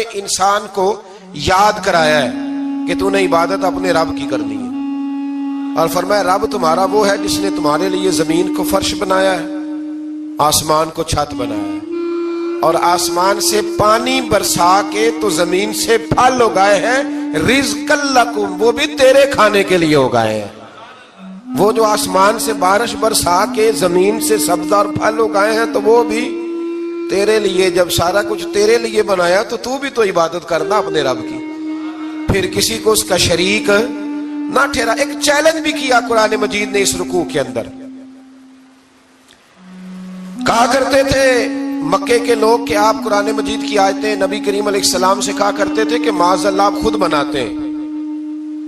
نے انسان کو یاد کرایا ہے کہ تو نے عبادت اپنے رب کی کرنی ہے، اور فرمایا رب تمہارا وہ ہے جس نے تمہارے لیے زمین کو فرش بنایا ہے، آسمان کو چھت بنایا ہے، اور آسمان سے پانی برسا کے تو زمین سے پھل اگائے ہیں، رزق لکم، وہ بھی تیرے کھانے کے لیے اگائے ہیں۔ وہ جو آسمان سے بارش برسا کے زمین سے سبز اور پھل اگائے ہیں تو وہ بھی تیرے لیے۔ جب سارا کچھ تیرے لیے بنایا تو بھی تو عبادت کرنا اپنے رب کی، پھر کسی کو اس کا شریک نہ ٹھہرا۔ ایک چیلنج بھی کیا قرآن مجید نے اس رکوع کے اندر۔ کہا کرتے تھے مکے کے لوگ کہ آپ قرآن مجید کی آیتیں نبی کریم علیہ السلام سے کہا کرتے تھے کہ معاذ اللہ آپ خود بناتے ہیں،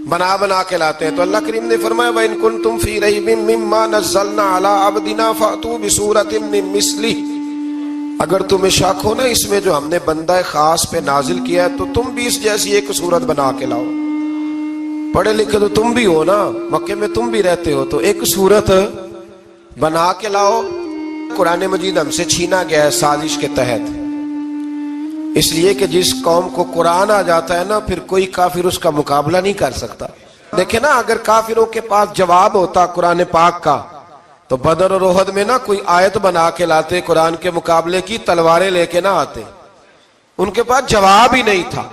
بنا کے لاتے ہیں۔ تو اللہ کریم نے فرمایا وَإِن كُنتُمْ فِي رَيْبٍ مِّمَّا نَزَّلْنَا عَلَىٰ عَبْدِنَا فَأْتُوا بِسُورَةٍ مِّن مِّثْلِهِ، اگر تمہیں شک ہو نا اس میں جو ہم نے بندہ خاص پہ نازل کیا ہے تو تم بھی اس جیسی ایک صورت بنا کے لاؤ۔ پڑھے لکھے تو تم بھی ہو نا، مکے میں تم بھی رہتے ہو، تو ایک صورت بنا کے لاؤ۔ قرآن مجید ہم سے چھینا گیا ہے سازش کے تحت، اس لیے کہ جس قوم کو قرآن آ جاتا ہے نا پھر کوئی کافر اس کا مقابلہ نہیں کر سکتا۔ دیکھیں نا اگر کافروں کے پاس جواب ہوتا قرآن پاک کا تو بدر اور احد میں نا کوئی آیت بنا کے لاتے، قرآن کے مقابلے کی تلواریں لے کے نہ آتے، ان کے پاس جواب ہی نہیں تھا۔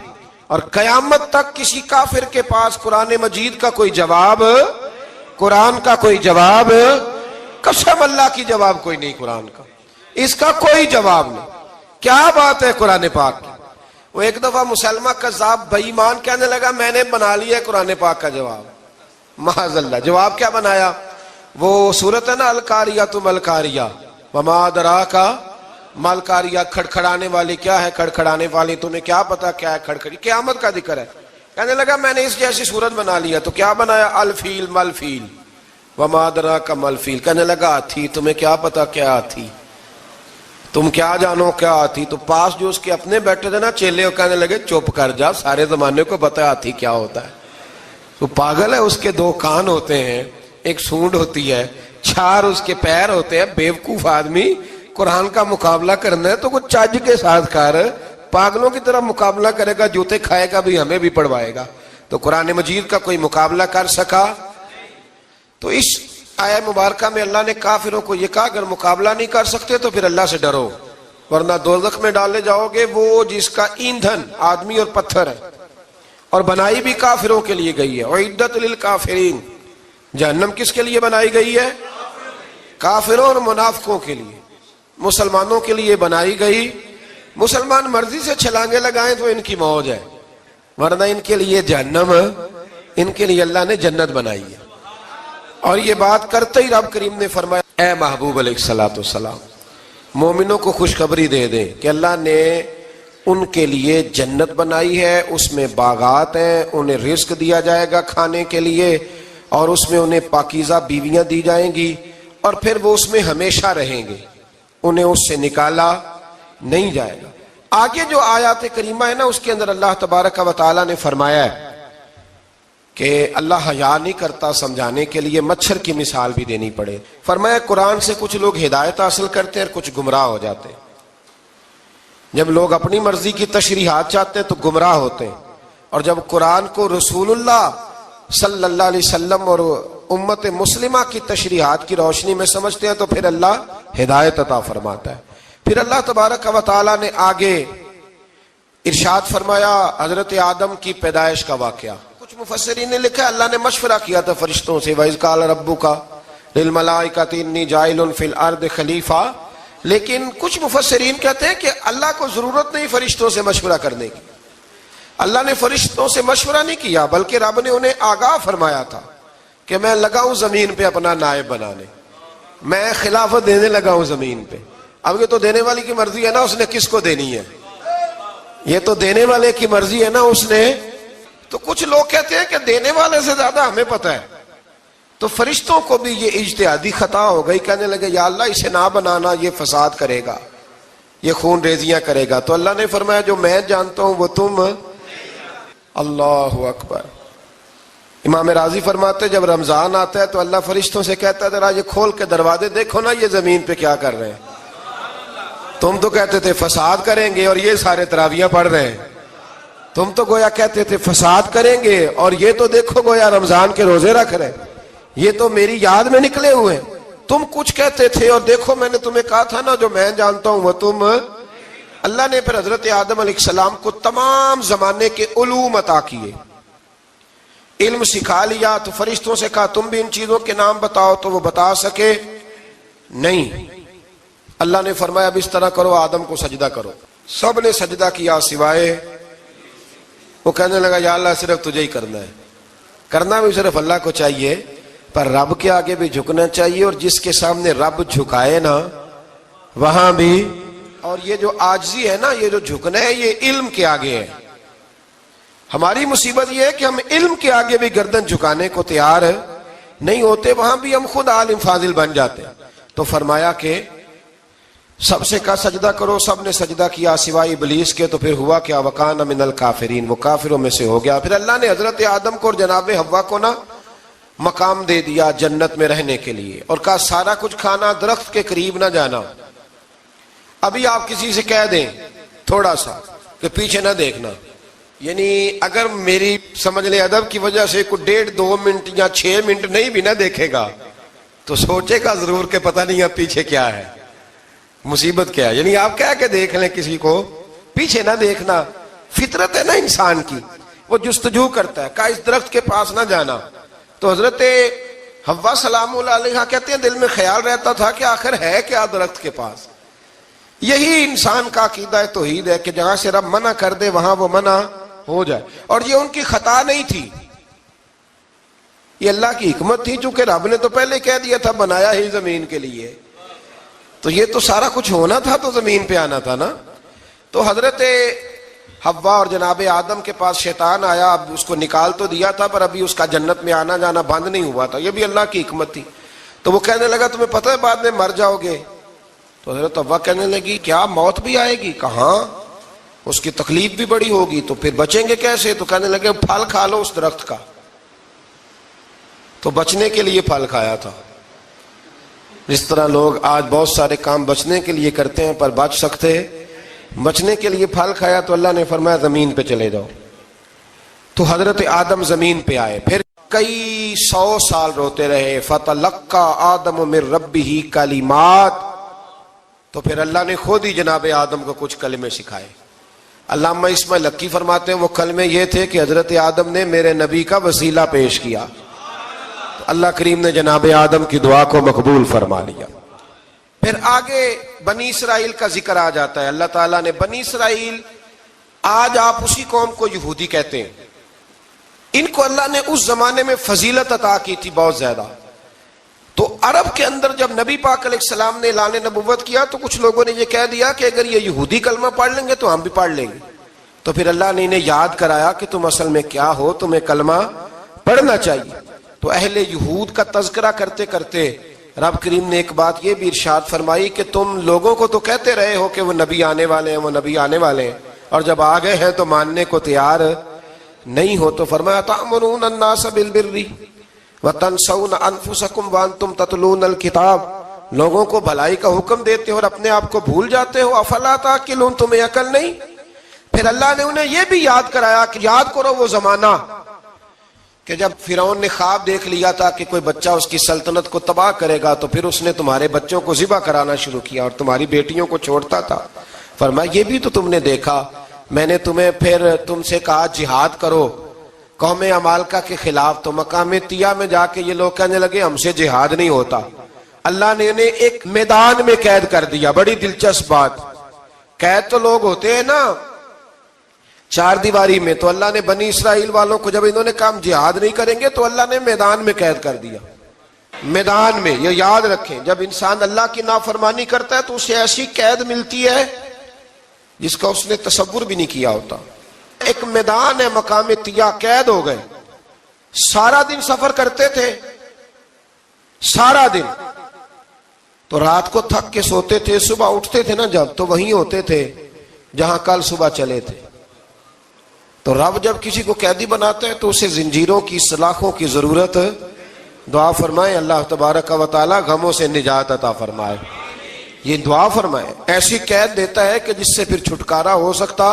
اور قیامت تک کسی کافر کے پاس قرآن مجید کا کوئی جواب، قرآن کا کوئی جواب، قسم اللہ کی جواب کوئی نہیں، قرآن کا اس کا کوئی جواب نہیں۔ کیا بات ہے قرآن پاک کی۔ وہ ایک دفعہ مسلمہ کذاب بے ایمان کہنے لگا میں نے بنا لیا ہے قرآن پاک کا جواب، معاذ اللہ۔ جواب کیا بنایا؟ وہ صورت ہے نا القاریۃ ما القاریۃ وما ادراک ما القاریۃ، کھڑکھڑانے والی کیا ہے، کھڑکھڑانے والی تمہیں کیا پتا کیا ہے کھڑکھڑی، قیامت کا ذکر ہے۔ کہنے لگا میں نے اس جیسی صورت بنا لیا، تو کیا بنایا؟ الفیل مل فیل وما ادراک ما الفیل۔ کہنے لگا ہاتھی، تمہیں کیا پتا کیا ہاتھی، تم کیا جانو کیا ہاتھی۔ تو پاس جو اس کے اپنے بیٹھے تھے نا چیلے، کہنے لگے چپ کر جا، سارے زمانے کو پتا ہے ہاتھی کیا ہوتا ہے۔ تو پاگل ہے، اس کے دو کان ہوتے ہیں، ایک سونڈ ہوتی ہے، چار اس کے پیر ہوتے ہیں۔ بیوقوف آدمی قرآن کا مقابلہ کرنا ہے تو کچھ چج کے ساتھ کر، پاگلوں کی طرح مقابلہ کرے گا، جوتے کھائے گا بھی ہمیں بھی پڑھوائے گا۔ تو قرآن مجید کا کوئی مقابلہ کر سکا؟ تو اس آیہ مبارکہ میں اللہ نے کافروں کو یہ کہا اگر مقابلہ نہیں کر سکتے تو پھر اللہ سے ڈرو، ورنہ دوزخ میں ڈالے جاؤ گے، وہ جس کا ایندھن آدمی اور پتھر ہے، اور بنائی بھی کافروں کے لیے گئی ہے۔ اعدت للکافرین، جہنم کس کے لیے بنائی گئی ہے؟ کافروں اور منافقوں کے لیے۔ مسلمانوں کے لیے بنائی گئی، مسلمان مرضی سے چھلانگے لگائیں تو ان کی موج ہے، ورنہ ان کے لیے جہنم، ان کے لیے اللہ نے جنت بنائی ہے۔ اور یہ بات کرتے ہی رب کریم نے فرمایا اے محبوب علیہ السلام مومنوں کو خوشخبری دے دیں کہ اللہ نے ان کے لیے جنت بنائی ہے، اس میں باغات ہیں، انہیں رزق دیا جائے گا کھانے کے لیے، اور اس میں انہیں پاکیزہ بیویاں دی جائیں گی، اور پھر وہ اس میں ہمیشہ رہیں گے، انہیں اس سے نکالا نہیں جائے گا۔ آگے جو آیات کریمہ ہے نا اس کے اندر اللہ تبارک و تعالیٰ نے فرمایا ہے کہ اللہ حیا نہیں کرتا سمجھانے کے لیے مچھر کی مثال بھی دینی پڑے۔ فرمایا قرآن سے کچھ لوگ ہدایت حاصل کرتے ہیں اور کچھ گمراہ ہو جاتے ہیں۔ جب لوگ اپنی مرضی کی تشریحات چاہتے ہیں تو گمراہ ہوتے ہیں، اور جب قرآن کو رسول اللہ صلی اللہ علیہ وسلم اور امت مسلمہ کی تشریحات کی روشنی میں سمجھتے ہیں تو پھر اللہ ہدایت عطا فرماتا ہے۔ پھر اللہ تبارک و تعالیٰ نے آگے ارشاد فرمایا حضرت آدم کی پیدائش کا واقعہ۔ کچھ مفسرین نے لکھا اللہ نے مشورہ کیا تھا فرشتوں سے، وَإِذْ قَالَ رَبُّكَ لِلْمَلَائِكَةِ إِنِّي جَاعِلٌ فِي الْأَرْضِ خَلِيفَةً، لیکن کچھ مفسرین کہتے ہیں کہ اللہ کو ضرورت نہیں فرشتوں سے مشورہ کرنے کی، اللہ نے فرشتوں سے مشورہ نہیں کیا، بلکہ رب نے انہیں آگاہ فرمایا تھا کہ میں لگا ہوں زمین پہ اپنا نائب بنانے، میں خلافت دینے لگا ہوں زمین پہ۔ اب یہ تو دینے والی کی مرضی ہے نا اس نے کس کو دینی ہے، یہ تو دینے والے کی مرضی ہے نا اس نے۔ تو کچھ لوگ کہتے ہیں کہ دینے والے سے زیادہ ہمیں پتہ ہے، تو فرشتوں کو بھی یہ اجتہادی خطا ہو گئی، کہنے لگے یا اللہ اسے نہ بنانا، یہ فساد کرے گا، یہ خون ریزیاں کرے گا۔ تو اللہ نے فرمایا جو میں جانتا ہوں وہ تم، اللہ اکبر۔ امام راضی فرماتے جب رمضان آتا ہے تو اللہ فرشتوں سے کہتا ہے ذرا یہ کھول کے دروازے دیکھو نا یہ زمین پہ کیا کر رہے ہیں، تم تو کہتے تھے فساد کریں گے اور یہ سارے تراویحاں پڑھ رہے ہیں، تم تو گویا کہتے تھے فساد کریں گے، اور یہ تو دیکھو گویا رمضان کے روزے رکھ رہے، یہ تو میری یاد میں نکلے ہوئے ہیں۔ تم کچھ کہتے تھے اور دیکھو میں نے تمہیں کہا تھا نا جو میں جانتا ہوں وہ تم۔ اللہ نے پھر حضرت آدم علیہ السلام کو تمام زمانے کے علوم عطا کیے، علم سکھا لیا۔ تو فرشتوں سے کہا تم بھی ان چیزوں کے نام بتاؤ، تو وہ بتا سکے نہیں۔ اللہ نے فرمایا اب اس طرح کرو، آدم کو سجدہ کرو۔ سب نے سجدہ کیا سوائے، وہ کہنے لگا یا اللہ صرف تجھے ہی کرنا ہے۔ کرنا بھی صرف اللہ کو چاہیے، پر رب کے آگے بھی جھکنا چاہیے، اور جس کے سامنے رب جھکائے نا وہاں بھی۔ اور یہ جو عاجزی ہے نا، یہ جو جھکنا ہے، یہ علم کے آگے ہے۔ ہماری مصیبت یہ ہے کہ ہم علم کے آگے بھی گردن جھکانے کو تیار نہیں ہوتے، وہاں بھی ہم خود عالم فاضل بن جاتے ہیں۔ تو فرمایا کہ سب سے کہا سجدہ کرو، سب نے سجدہ کیا سوائے ابلیس کے۔ تو پھر ہوا کیا، وکان من الکافرین، وہ کافروں میں سے ہو گیا۔ پھر اللہ نے حضرت آدم کو اور جناب حوا کو نا مقام دے دیا جنت میں رہنے کے لیے، اور کہا سارا کچھ کھانا، درخت کے قریب نہ جانا۔ ابھی آپ کسی سے کہہ دیں تھوڑا سا کہ پیچھے نہ دیکھنا، یعنی اگر میری سمجھ لیں ادب کی وجہ سے کوئی 1.5-2 منٹ یا 6 منٹ نہیں بھی نہ دیکھے گا تو سوچے گا ضرور کہ پتہ نہیں اب پیچھے کیا ہے، مصیبت کیا ہے۔ یعنی آپ کہہ کے دیکھ لیں کسی کو، پیچھے نہ دیکھنا، فطرت ہے نا انسان کی، وہ جستجو کرتا ہے، کہا اس درخت کے پاس نہ جانا۔ تو حضرت حوا سلام اللہ علیہ کہتے ہیں دل میں خیال رہتا تھا کہ آخر ہے کیا درخت کے پاس۔ یہی انسان کا عقیدہ توحید ہے کہ جہاں سے رب منع کر دے وہاں وہ منع ہو جائے، اور یہ ان کی خطا نہیں تھی، یہ اللہ کی حکمت تھی، چونکہ رب نے تو پہلے کہہ دیا تھا بنایا ہی زمین کے لیے، تو یہ تو سارا کچھ ہونا تھا تو زمین پہ آنا تھا نا۔ تو حضرت حوا اور جناب آدم کے پاس شیطان آیا، اب اس کو نکال تو دیا تھا پر ابھی اس کا جنت میں آنا جانا بند نہیں ہوا تھا، یہ بھی اللہ کی حکمت تھی۔ تو وہ کہنے لگا تمہیں پتہ ہے بعد میں مر جاؤ گے؟ تو حضرت حوا کہنے لگی کیا موت بھی آئے گی؟ کہاں، اس کی تکلیف بھی بڑی ہوگی، تو پھر بچیں گے کیسے؟ تو کہنے لگے پھل کھا لو اس درخت کا۔ تو بچنے کے لیے پھل کھایا تھا، جس طرح لوگ آج بہت سارے کام بچنے کے لیے کرتے ہیں پر بچ سکتے، بچنے کے لیے پھل کھایا تو اللہ نے فرمایا زمین پہ چلے جاؤ۔ تو حضرت آدم زمین پہ آئے، پھر کئی 100 سال روتے رہے۔ فَتَلَقَّى آدَمُ مِن رَبِّهِ کَلِمَاتٍ، تو پھر اللہ نے خود ہی جناب آدم کو کچھ کلمے سکھائے۔ علامہ اسماعیل لکی فرماتے ہیں وہ کلمے یہ تھے کہ حضرت آدم نے میرے نبی کا وسیلہ پیش کیا، تو اللہ کریم نے جناب آدم کی دعا کو مقبول فرما لیا۔ پھر آگے بنی اسرائیل کا ذکر آ جاتا ہے۔ اللہ تعالیٰ نے بنی اسرائیل، آج آپ اسی قوم کو یہودی کہتے ہیں، ان کو اللہ نے اس زمانے میں فضیلت عطا کی تھی بہت زیادہ۔ تو عرب کے اندر جب نبی پاک علیہ السلام نے اعلان نبوت کیا تو کچھ لوگوں نے یہ کہہ دیا کہ اگر یہ یہودی کلمہ پڑھ لیں گے تو ہم بھی پڑھ لیں گے۔ تو پھر اللہ نے انہیں یاد کرایا کہ تم اصل میں کیا ہو، تمہیں کلمہ پڑھنا چاہیے۔ تو اہل یہود کا تذکرہ کرتے کرتے رب کریم نے ایک بات یہ بھی ارشاد فرمائی کہ تم لوگوں کو تو کہتے رہے ہو کہ وہ نبی آنے والے ہیں، وہ نبی آنے والے ہیں، اور جب آ گئے ہیں تو ماننے کو تیار نہیں ہو۔ تو فرمایا تأمرون الناس بالبر وتنسون انفسکم وانتم تتلون الکتاب، لوگوں کو بھلائی کا حکم دیتے ہو اور اپنے آپ کو بھول جاتے ہو، افلا تعقلون، تمہیں عقل نہیں؟ پھر اللہ نے انہیں یہ بھی یاد کرایا کہ یاد کرو وہ زمانہ کہ جب فرعون نے خواب دیکھ لیا تھا کہ کوئی بچہ اس کی سلطنت کو تباہ کرے گا، تو پھر اس نے تمہارے بچوں کو ذبح کرانا شروع کیا اور تمہاری بیٹیوں کو چھوڑتا تھا۔ فرمایا یہ بھی تو تم نے دیکھا، میں نے تمہیں پھر تم سے کہا جہاد کرو قوم عمالقہ کے خلاف، تو مقام طیہ میں جا کے یہ لوگ کہنے لگے ہم سے جہاد نہیں ہوتا۔ اللہ نے انہیں ایک میدان میں قید کر دیا۔ بڑی دلچسپ بات، قید تو لوگ ہوتے ہیں نا چار دیواری میں، تو اللہ نے بنی اسرائیل والوں کو جب انہوں نے کہا جہاد نہیں کریں گے تو اللہ نے میدان میں قید کر دیا۔ میدان میں، یہ یاد رکھیں، جب انسان اللہ کی نافرمانی کرتا ہے تو اسے ایسی قید ملتی ہے جس کا اس نے تصور بھی نہیں کیا ہوتا۔ ایک میدان ہے مقام طیہ، قید ہو گئے، سارا دن سفر کرتے تھے، سارا دن، تو رات کو تھک کے سوتے تھے، صبح اٹھتے تھے نا جب، تو وہیں ہوتے تھے جہاں کل صبح چلے تھے۔ تو رب جب کسی کو قیدی بناتا ہے تو اسے زنجیروں کی، سلاخوں کی ضرورت، دعا فرمائے اللہ تبارک و تعالی غموں سے نجات عطا فرمائے، یہ دعا فرمائے۔ ایسی قید دیتا ہے کہ جس سے پھر چھٹکارا ہو سکتا۔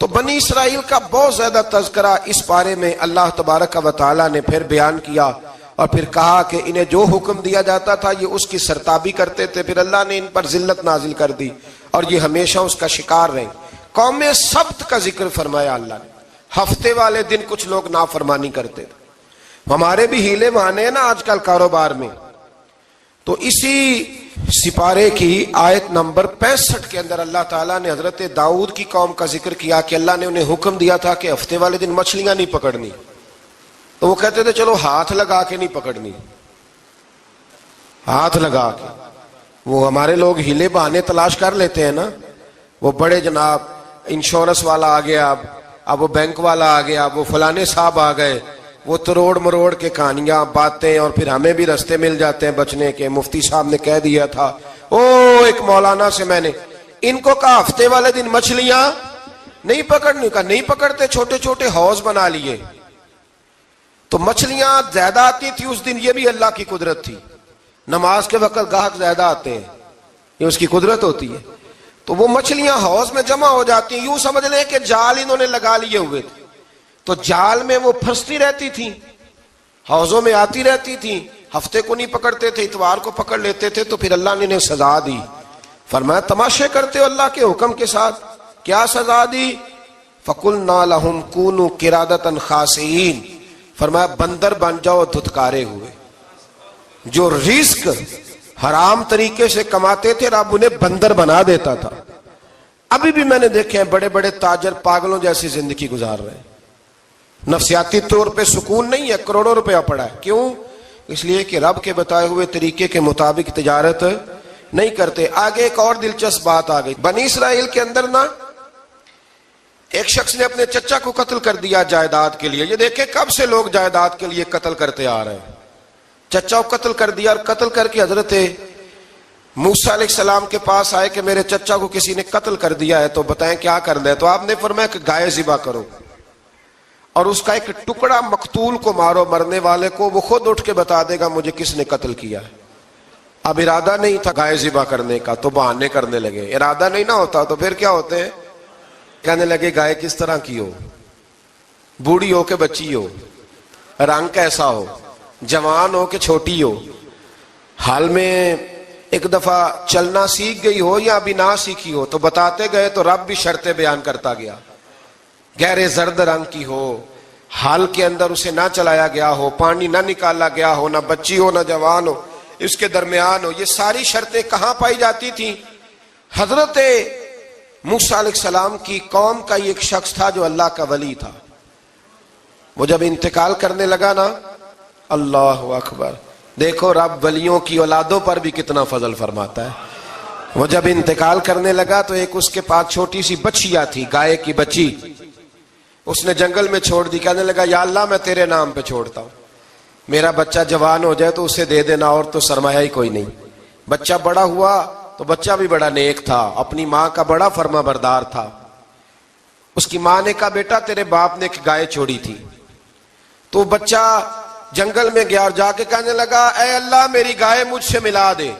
تو بنی اسرائیل کا بہت زیادہ تذکرہ اس پارے میں اللہ تبارک و تعالیٰ نے پھر بیان کیا، اور پھر کہا کہ انہیں جو حکم دیا جاتا تھا یہ اس کی سرتابی کرتے تھے، پھر اللہ نے ان پر ذلت نازل کر دی اور یہ ہمیشہ اس کا شکار رہے۔ قوم سبت کا ذکر فرمایا اللہ نے، ہفتے والے دن کچھ لوگ نافرمانی کرتے تھے۔ ہمارے بھی ہیلے بہانے ہیں نا آج کل کاروبار میں، تو اسی سپارے کی آیت نمبر 65 کے اندر اللہ تعالیٰ نے حضرت داؤد کی قوم کا ذکر کیا کہ اللہ نے انہیں حکم دیا تھا کہ ہفتے والے دن مچھلیاں نہیں پکڑنی، تو وہ کہتے تھے چلو ہاتھ لگا کے نہیں پکڑنی، ہاتھ لگا کے۔ وہ ہمارے لوگ ہیلے بہانے تلاش کر لیتے ہیں نا، وہ بڑے جناب انشورنس والا آ گیا، اب وہ بینک والا آ گیا، وہ فلانے صاحب آ گئے، وہ تروڑ مروڑ کے کہانیاں باتیں، اور پھر ہمیں بھی رستے مل جاتے ہیں بچنے کے۔ مفتی صاحب نے کہہ دیا تھا، ایک مولانا سے میں نے ان کو کہا ہفتے والے دن مچھلیاں نہیں پکڑنی، کہا نہیں پکڑتے، چھوٹے چھوٹے حوض بنا لیے تو مچھلیاں زیادہ آتی تھی اس دن۔ یہ بھی اللہ کی قدرت تھی، نماز کے وقت گاہک زیادہ آتے ہیں، یہ اس کی قدرت ہوتی ہے۔ تو وہ مچھلیاں حوض میں جمع ہو جاتی ہیں، یوں سمجھ لیں کہ جال انہوں نے لگا لیے ہوئے تھے، تو جال میں وہ پھنستی رہتی تھی، حوضوں میں آتی رہتی تھی۔ ہفتے کو نہیں پکڑتے تھے، اتوار کو پکڑ لیتے تھے، تو پھر اللہ نے انہیں سزا دی۔ فرمایا تماشے کرتے ہو اللہ کے حکم کے ساتھ، کیا سزا دی؟ فَقُلْنَا لَهُمْ كُونُوا قِرَادَةً خَاسِئِينَ، فرمایا بندر بن جاؤ دھتکارے ہوئے۔ جو رزق حرام طریقے سے کماتے تھے رب انہیں بندر بنا دیتا تھا۔ ابھی بھی میں نے دیکھے ہیں بڑے بڑے تاجر پاگلوں جیسی زندگی گزار رہے ہیں، نفسیاتی طور پہ سکون نہیں ہے، کروڑوں روپیہ پڑا ہے۔ کیوں؟ اس لیے کہ رب کے بتائے ہوئے طریقے کے مطابق تجارت نہیں کرتے۔ آگے ایک اور دلچسپ بات آ گئی، بنی اسرائیل کے اندر نا ایک شخص نے اپنے چچا کو قتل کر دیا جائیداد کے لیے۔ یہ دیکھیں کب سے لوگ جائیداد کے لیے قتل کرتے آ رہے ہیں۔ چچا کو قتل کر دیا، اور قتل کر کے حضرت موسیٰ علیہ السلام کے پاس آئے کہ میرے چچا کو کسی نے قتل کر دیا ہے، تو بتائیں کیا کرنا ہے؟ تو آپ نے فرمایا کہ گائے ذبح کرو، اور اس کا ایک ٹکڑا مقتول کو مارو، مرنے والے کو، وہ خود اٹھ کے بتا دے گا مجھے کس نے قتل کیا ہے۔ اب ارادہ نہیں تھا گائے ذبح کرنے کا تو بہانے کرنے لگے۔ ارادہ نہیں نہ ہوتا تو پھر کیا ہوتے ہیں؟ کہنے لگے گائے کس طرح کی ہو، بوڑھی ہو کہ بچی ہو، رنگ کیسا ہو، جوان ہو کہ چھوٹی ہو، حال میں ایک دفعہ چلنا سیکھ گئی ہو یا ابھی نہ سیکھی ہو۔ تو بتاتے گئے تو رب بھی شرطیں بیان کرتا گیا، گہرے زرد رنگ کی ہو، حال کے اندر اسے نہ چلایا گیا ہو، پانی نہ نکالا گیا ہو، نہ بچی ہو نہ جوان ہو، اس کے درمیان ہو۔ یہ ساری شرطیں کہاں پائی جاتی تھیں؟ حضرت موسیٰ علیہ السلام کی قوم کا ایک شخص تھا جو اللہ کا ولی تھا۔ وہ جب انتقال کرنے لگا نا، اللہ اکبر، دیکھو رب ولیوں کی اولادوں پر بھی کتنا فضل فرماتا ہے۔ وہ جب انتقال کرنے لگا تو ایک اس کے پاس چھوٹی سی بچیا تھی، گائے کی بچی، اس نے جنگل میں چھوڑ دی۔ کہنے لگا یا اللہ میں تیرے نام پہ چھوڑتا ہوں، میرا بچہ جوان ہو جائے تو اسے دے دینا، اور تو سرمایہ ہی کوئی نہیں۔ بچہ بڑا ہوا تو بچہ بھی بڑا نیک تھا، اپنی ماں کا بڑا فرما بردار تھا۔ اس کی ماں نے کہا بیٹا تیرے باپ نے ایک گائے چھوڑی تھی، تو بچہ جنگل میں گیا اور جا کے کہنے لگا اے اللہ میری گائے مجھ سے ملا دے۔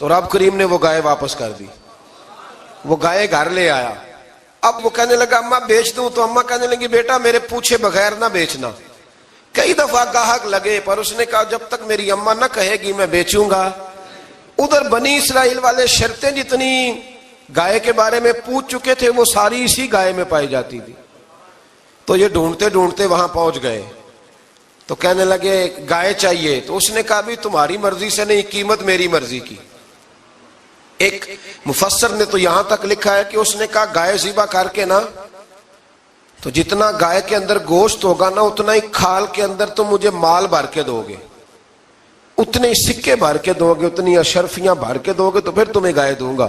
تو رب کریم نے وہ گائے واپس کر دی، وہ گائے گھر لے آیا۔ اب وہ کہنے لگا اماں بیچ دوں، تو اماں کہنے لگی بیٹا میرے پوچھے بغیر نہ بیچنا۔ کئی دفعہ گاہک لگے پر اس نے کہا جب تک میری اماں نہ کہے گی میں بیچوں گا۔ ادھر بنی اسرائیل والے شرطیں جتنی گائے کے بارے میں پوچھ چکے تھے وہ ساری اسی گائے میں پائی جاتی تھی۔ تو یہ ڈھونڈتے ڈھونڈتے وہاں پہنچ گئے تو کہنے لگے گائے چاہیے۔ تو اس نے کہا بھی تمہاری مرضی سے نہیں، قیمت میری مرضی کی۔ ایک مفسر نے تو یہاں تک لکھا ہے کہ اس نے کہا گائے ذبح کر کے نا تو جتنا گائے کے اندر گوشت ہوگا نا اتنا ہی کھال کے اندر تم مجھے مال بھر کے دو گے، اتنے ہی سکے بھر کے دو گے، اتنی اشرفیاں بھر کے دو گے تو پھر تمہیں گائے دوں گا۔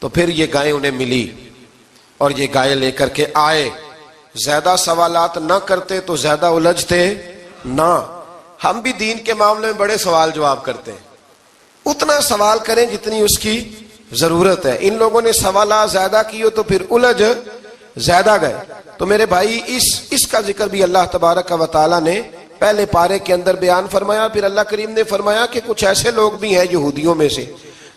تو پھر یہ گائے انہیں ملی اور یہ گائے لے کر کے آئے۔ زیادہ سوالات نہ کرتے تو زیادہ الجھتے نہ۔ ہم بھی دین کے معاملے میں بڑے سوال جواب کرتے ہیں، اتنا سوال کریں جتنی اس کی ضرورت ہے۔ ان لوگوں نے سوالات زیادہ کیے تو پھر الجھ زیادہ گئے۔ تو میرے بھائی اس کا ذکر بھی اللہ تبارک و تعالیٰ نے پہلے پارے کے اندر بیان فرمایا۔ پھر اللہ کریم نے فرمایا کہ کچھ ایسے لوگ بھی ہیں یہودیوں میں سے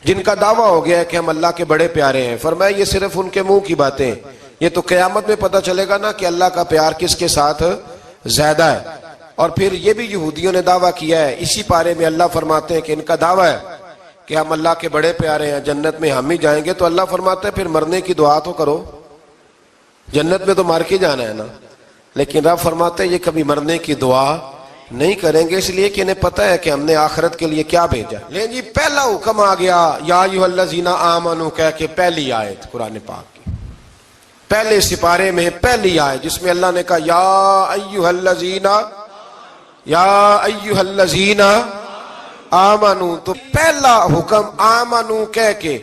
جن کا دعویٰ ہو گیا ہے کہ ہم اللہ کے بڑے پیارے ہیں، فرمایا یہ صرف ان کے منہ کی باتیں، یہ تو قیامت میں پتہ چلے گا نا کہ اللہ کا پیار کس کے ساتھ زیادہ ہے۔ اور پھر یہ بھی یہودیوں نے دعویٰ کیا ہے، اسی پارے میں اللہ فرماتے ہیں کہ ان کا دعویٰ ہے کہ ہم اللہ کے بڑے پیارے ہیں، جنت میں ہم ہی جائیں گے، تو اللہ فرماتا ہے پھر مرنے کی دعا تو کرو، جنت میں تو مار کے جانا ہے نا۔ لیکن رب فرماتے ہیں یہ کبھی مرنے کی دعا نہیں کریں گے، اس لیے کہ انہیں پتہ ہے کہ ہم نے آخرت کے لیے کیا بھیجا۔ لیکن جی پہلا حکم آ گیا یا ایھا الذین آمنوا کہہ کے، پہلی آیت قرآن پاک کی پہلے سپارے میں پہلی آیت جس میں اللہ نے کہا یا ایھا الذین آمنوا، تو پہلا حکم آمنوا کہہ کے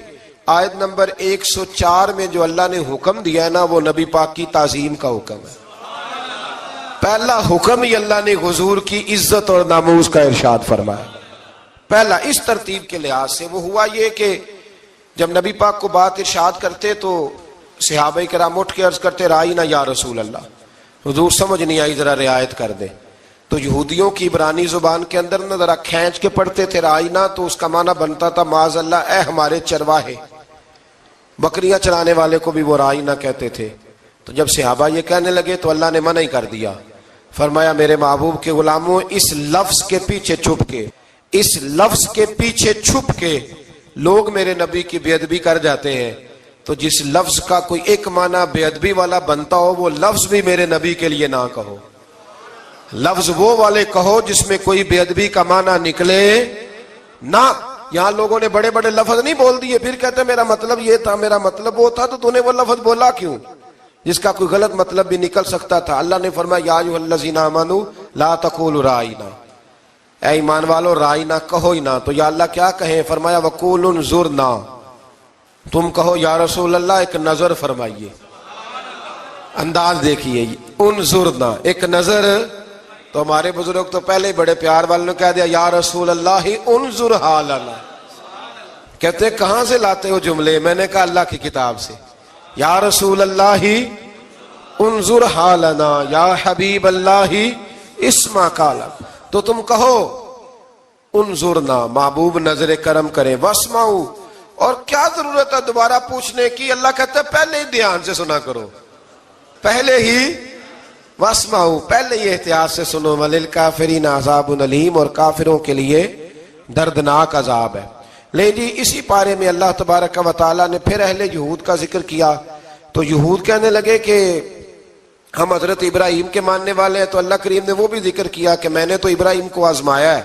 آیت نمبر 104 میں جو اللہ نے حکم دیا ہے نا، وہ نبی پاک کی تعظیم کا حکم ہے۔ پہلا حکم ہی اللہ نے حضور کی عزت اور ناموس کا ارشاد فرمایا، پہلا اس ترتیب کے لحاظ سے۔ وہ ہوا یہ کہ جب نبی پاک کو بات ارشاد کرتے تو صحابہ کرام اٹھ کے عرض کرتے رائینا یا رسول اللہ، حضور سمجھ نہیں آئی ذرا رعایت کر دے۔ تو یہودیوں کی عبرانی زبان کے اندر نہ ذرا کھینچ کے پڑھتے تھے رائینا، تو اس کا معنی بنتا تھا معاذ اللہ اے ہمارے چرواہے، بکریاں چرانے والے کو بھی وہ رائینا کہتے تھے۔ تو جب صحابہ یہ کہنے لگے تو اللہ نے منع ہی کر دیا، فرمایا میرے محبوب کے غلاموں، اس لفظ کے پیچھے چھپ کے، اس لفظ کے پیچھے چھپ کے لوگ میرے نبی کی بے ادبی کر جاتے ہیں، تو جس لفظ کا کوئی ایک معنی بے ادبی والا بنتا ہو وہ لفظ بھی میرے نبی کے لیے نہ کہو، لفظ وہ والے کہو جس میں کوئی بے ادبی کا معنی نکلے نہ۔ یہاں لوگوں نے بڑے بڑے لفظ نہیں بول دیے، پھر کہتے میرا مطلب یہ تھا، میرا مطلب وہ تھا، تو نے وہ لفظ بولا کیوں جس کا کوئی غلط مطلب بھی نکل سکتا تھا۔ اللہ نے فرمایا یا ایھا الذین آمنوا لا تقولوا رائینا، اے ایمان والو رائینا کہو ہی نہ۔ تو یا اللہ کیا کہیں؟ فرمایا وقولوا انظرنا، تم کہو یا رسول اللہ ایک نظر فرمائیے، انداز دیکھیے، انظرنا ایک نظر۔ تو ہمارے بزرگ تو پہلے ہی بڑے پیار والوں نے کہہ دیا یا رسول اللہ انظر حالنا، کہتے کہاں سے لاتے ہو جملے؟ میں نے کہا اللہ کی کتاب سے، یا رسول اللہ انظر حالنا یا حبیب اللہ اسمع قالا، تو تم کہو انظرنا، محبوب نظر کرم کریں، واسمعوا، اور کیا ضرورت ہے دوبارہ پوچھنے کی؟ اللہ کہتا ہے پہلے ہی دھیان سے سنا کرو، پہلے ہی واسمعوا، پہلے ہی احتیاط سے سنو، وللکافرین عذاب علیم، اور کافروں کے لیے دردناک عذاب ہے۔ لیکن جی اسی پارے میں اللہ تبارک و تعالیٰ نے پھر اہل یہود کا ذکر کیا، تو یہود کہنے لگے کہ ہم حضرت ابراہیم کے ماننے والے ہیں، تو اللہ کریم نے وہ بھی ذکر کیا کہ میں نے تو ابراہیم کو آزمایا ہے،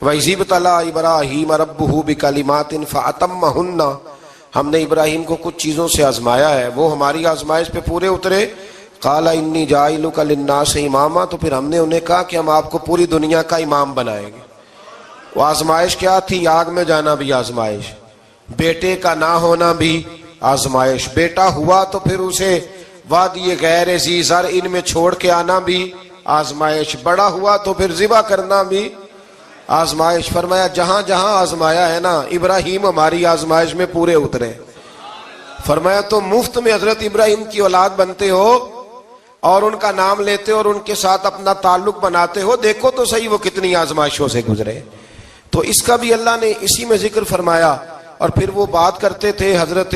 وَإِذِ ابْتَلَىٰ إِبْرَاهِيمَ رَبُّهُ بِكَلِمَاتٍ فَأَتَمَّهُنَّ، ہم نے ابراہیم کو کچھ چیزوں سے آزمایا ہے، وہ ہماری آزمائش پہ پورے اترے۔ قَالَ إِنِّي جَاعِلُكَ لِلنَّاسِ إِمَامًا، تو پھر ہم نے انہیں کہا کہ ہم آپ کو پوری دنیا کا امام بنائیں گے۔ وہ آزمائش کیا تھی؟ آگ میں جانا بھی آزمائش، بیٹے کا نہ ہونا بھی آزمائش، بیٹا ہوا تو پھر اسے وادی غیر ذی زرع ان میں چھوڑ کے آنا بھی آزمائش، بڑا ہوا تو پھر ذبح کرنا بھی آزمائش۔ فرمایا جہاں جہاں آزمایا ہے نا، ابراہیم ہماری آزمائش میں پورے اترے۔ فرمایا تو مفت میں حضرت ابراہیم کی اولاد بنتے ہو اور ان کا نام لیتے ہو اور ان کے ساتھ اپنا تعلق بناتے ہو، دیکھو تو صحیح وہ کتنی آزمائشوں سے گزرے۔ تو اس کا بھی اللہ نے اسی میں ذکر فرمایا۔ اور پھر وہ بات کرتے تھے حضرت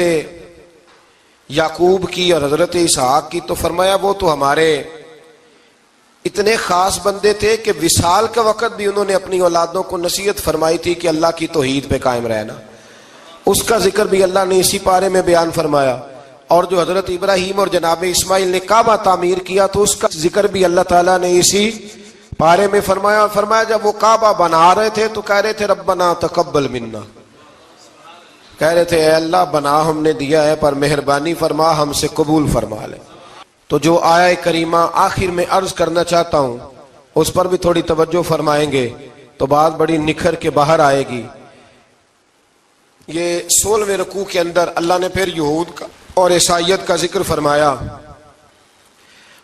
یعقوب کی اور حضرت اسحاق کی، تو فرمایا وہ تو ہمارے اتنے خاص بندے تھے کہ وصال کا وقت بھی انہوں نے اپنی اولادوں کو نصیحت فرمائی تھی کہ اللہ کی توحید پہ قائم رہنا، اس کا ذکر بھی اللہ نے اسی پارے میں بیان فرمایا۔ اور جو حضرت ابراہیم اور جناب اسماعیل نے کعبہ تعمیر کیا تو اس کا ذکر بھی اللہ تعالیٰ نے اسی پارے میں فرمایا۔ فرمایا جب وہ کعبہ بنا رہے تھے تو کہہ رہے تھے ربنا تقبل منا، کہہ رہے تھے اے اللہ بنا ہم نے دیا ہے پر مہربانی فرما ہم سے قبول فرما لے۔ تو جو آیہ کریمہ آخر میں عرض کرنا چاہتا ہوں اس پر بھی تھوڑی توجہ فرمائیں گے تو بات بڑی نکھر کے باہر آئے گی۔ یہ 16ویں رکوع کے اندر اللہ نے پھر یہود کا اور عیسائیت کا ذکر فرمایا،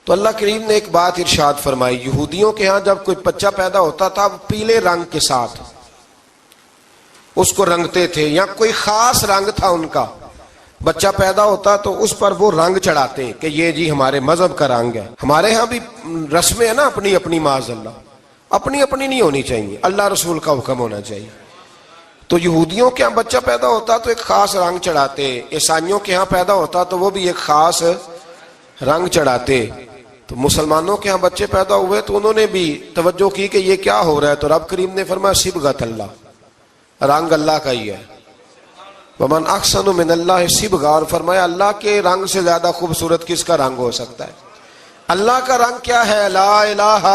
تو اللہ کریم نے ایک بات ارشاد فرمائی، یہودیوں کے ہاں جب کوئی بچہ پیدا ہوتا تھا پیلے رنگ کے ساتھ اس کو رنگتے تھے، یا کوئی خاص رنگ تھا ان کا، بچہ پیدا ہوتا تو اس پر وہ رنگ چڑھاتے کہ یہ جی ہمارے مذہب کا رنگ ہے۔ ہمارے ہاں بھی رسمیں ہیں نا اپنی اپنی، معاذ اللہ اپنی اپنی نہیں ہونی چاہیے، اللہ رسول کا حکم ہونا چاہیے۔ تو یہودیوں کے ہاں بچہ پیدا ہوتا تو ایک خاص رنگ چڑھاتے، عیسائیوں کے ہاں پیدا ہوتا تو وہ بھی ایک خاص رنگ چڑھاتے. تو مسلمانوں کے ہاں بچے پیدا ہوئے تو انہوں نے بھی توجہ کی کہ یہ کیا ہو رہا ہے. تو رب کریم نے فرمایا صبغۃ اللہ، رنگ اللہ کا ہی ہے. ومن احسن من اللہ صبغہ، اور فرمایا اللہ کے رنگ سے زیادہ خوبصورت کس کا رنگ ہو سکتا ہے. اللہ کا رنگ کیا ہے؟ لا الہ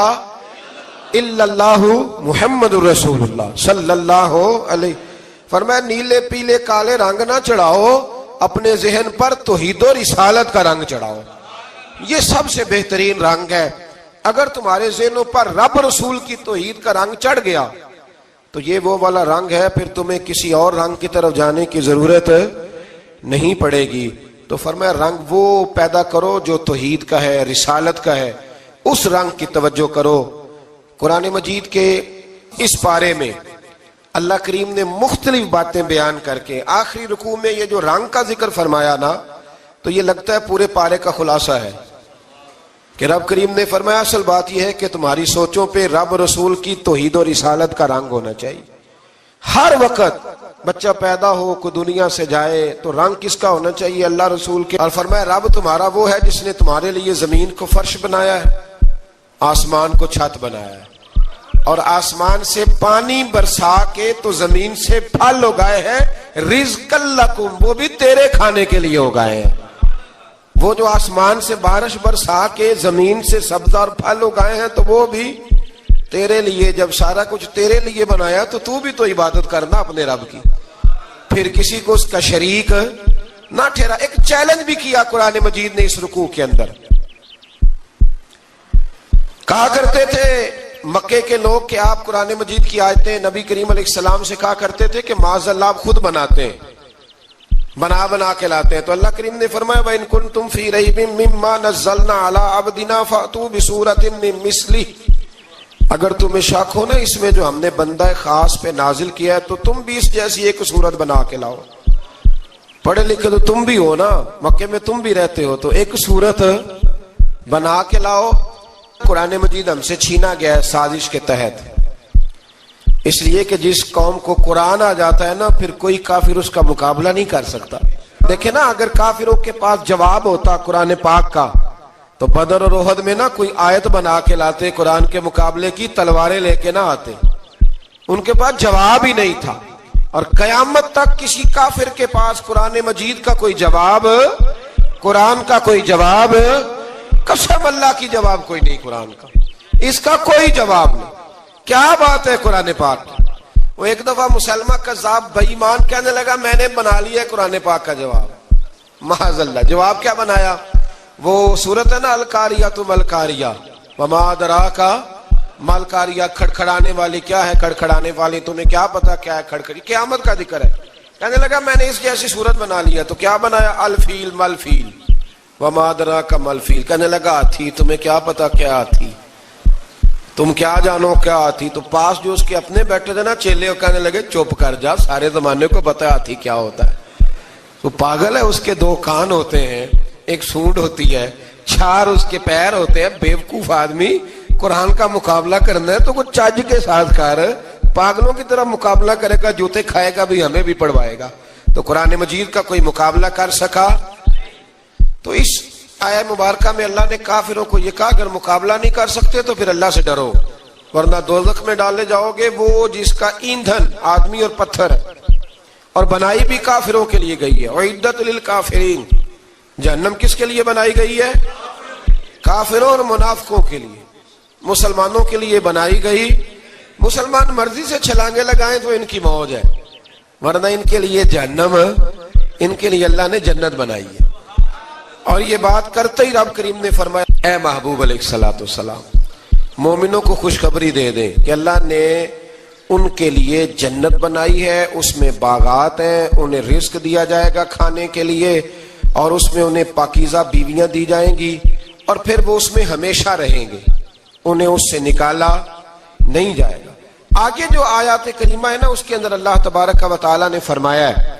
الا اللہ محمد الرسول اللہ صلی اللہ علیہ. فرمایا نیلے پیلے کالے رنگ نہ چڑھاؤ، اپنے ذہن پر توحید و رسالت کا رنگ چڑھاؤ. یہ سب سے بہترین رنگ ہے. اگر تمہارے ذہنوں پر رب رسول کی توحید کا رنگ چڑھ گیا تو یہ وہ والا رنگ ہے، پھر تمہیں کسی اور رنگ کی طرف جانے کی ضرورت نہیں پڑے گی. تو فرمایا رنگ وہ پیدا کرو جو توحید کا ہے، رسالت کا ہے، اس رنگ کی توجہ کرو. قرآن مجید کے اس پارے میں اللہ کریم نے مختلف باتیں بیان کر کے آخری رکوع میں یہ جو رنگ کا ذکر فرمایا نا، تو یہ لگتا ہے پورے پارے کا خلاصہ ہے کہ رب کریم نے فرمایا اصل بات یہ ہے کہ تمہاری سوچوں پہ رب رسول کی توحید و رسالت کا رنگ ہونا چاہیے. ہر وقت بچہ پیدا ہو، کوئی دنیا سے جائے تو رنگ کس کا ہونا چاہیے؟ اللہ رسول کے. اور فرمایا رب تمہارا وہ ہے جس نے تمہارے لیے زمین کو فرش بنایا ہے، آسمان کو چھت بنایا ہے، اور آسمان سے پانی برسا کے تو زمین سے پھل اگائے ہیں. رزق لکم، وہ بھی تیرے کھانے کے لیے اگائے ہیں. وہ جو آسمان سے بارش برسا کے زمین سے سبز اور پھل اگائے ہیں تو وہ بھی تیرے لیے. جب سارا کچھ تیرے لیے بنایا تو بھی تو عبادت کرنا اپنے رب کی، پھر کسی کو اس کا شریک نہ ٹھہرا. ایک چیلنج بھی کیا قرآن مجید نے اس رکوع کے اندر. کہا کرتے تھے مکے کے لوگ کہ آپ قرآن مجید کی آیتیں نبی کریم علیہ السلام سے کہا کرتے تھے کہ معاذ اللہ آپ خود بناتے ہیں، بنا کے لاتے ہیں. تو اللہ کریم نے فرمایا وَإِن كُنتُمْ فِي رَيْبٍ مِّمَّا نَزَّلْنَا عَلَىٰ عَبْدِنَا فَأْتُوا بِسُورَةٍ مِّن مِّثْلِهِ، اگر تمہیں شک ہو نا اس میں جو ہم نے بندہ خاص پہ نازل کیا ہے تو تم بھی اس جیسی ایک صورت بنا کے لاؤ. پڑھے لکھے تو تم بھی ہو نا، مکے میں تم بھی رہتے ہو، تو ایک صورت بنا کے لاؤ. قرآن مجید ہم سے چھینا گیا ہے سازش کے تحت، اس لیے کہ جس قوم کو قرآن آ جاتا ہے نا پھر کوئی کافر اس کا مقابلہ نہیں کر سکتا. دیکھیں نا اگر کافروں کے پاس جواب ہوتا قرآن پاک کا تو بدر اور احد میں نا کوئی آیت بنا کے لاتے قرآن کے مقابلے کی، تلواریں لے کے نہ آتے. ان کے پاس جواب ہی نہیں تھا. اور قیامت تک کسی کافر کے پاس قرآن مجید کا کوئی جواب، قرآن کا کوئی جواب، قسم اللہ کی جواب کوئی نہیں. قرآن کا اس کا کوئی جواب نہیں. کیا بات ہے قرآن پاک کی. وہ ایک دفعہ مسلمہ کذاب بے ایمان کہنے لگا میں نے بنا لیا ہے قرآن پاک کا جواب. معاذ اللہ. جواب کیا بنایا؟ وہ سورت ہے نا القاریۃ ملقاریہ وما ادراک ملقاریہ، کھڑکھڑانے والی. کیا ہے کھڑکھڑانے والی؟ تمہیں کیا پتا کیا ہے کھڑکھڑی؟ قیامت کا ذکر ہے. کہنے لگا میں نے اس جیسی صورت بنا لیا. تو کیا بنایا؟ الفیل ملفیل وما ادراک ملفیل. کہنے لگا ہاتھی. تمہیں کیا پتا کیا ہاتھی؟ تم کیا جانو کیا ہاتھی؟ تو پاس جو اس کے اپنے بیٹھے تھے نا چیلے، کہنے لگے چپ کر جا، سارے زمانے کو پتا ہے ہاتھی کیا ہوتا ہے. تو پاگل ہے، اس کے دو کان ہوتے ہیں، ایک سونڈ ہوتی ہے، چار اس کے پیر ہوتے ہیں. بیوقوف آدمی قرآن کا مقابلہ کرنا ہے تو کچھ چج کے ساتھ کر. پاگلوں کی طرح مقابلہ کرے گا، جوتے کھائے گا بھی ہمیں بھی پڑھوائے گا. تو قرآن مجید کا کوئی مقابلہ کر سکا؟ تو اس آیہ مبارکہ میں اللہ نے کافروں کو یہ کہا اگر مقابلہ نہیں کر سکتے تو پھر اللہ سے ڈرو ورنہ دوزخ میں ڈالے جاؤ گے. وہ جس کا ایندھن آدمی اور پتھر ہے، اور بنائی بھی کافروں کے لیے گئی ہے. اعدت للکافرین، جہنم کس کے لیے بنائی گئی ہے؟ کافروں اور منافقوں کے لیے. مسلمانوں کے لیے بنائی گئی. مسلمان مرضی سے چھلانگے لگائیں تو ان کی موج ہے، ورنہ ان کے لیے جہنم، ان کے لیے اللہ نے جنت بنائی ہے. اور یہ بات کرتے ہی رب کریم نے فرمایا اے محبوب علیہ الصلوۃ والسلام مومنوں کو خوشخبری دے دیں کہ اللہ نے ان کے لیے جنت بنائی ہے، اس میں باغات ہیں، انہیں رزق دیا جائے گا کھانے کے لیے، اور اس میں انہیں پاکیزہ بیویاں دی جائیں گی، اور پھر وہ اس میں ہمیشہ رہیں گے، انہیں اس سے نکالا نہیں جائے گا. آگے جو آیات کریمہ ہے نا اس کے اندر اللہ تبارک و تعالیٰ نے فرمایا ہے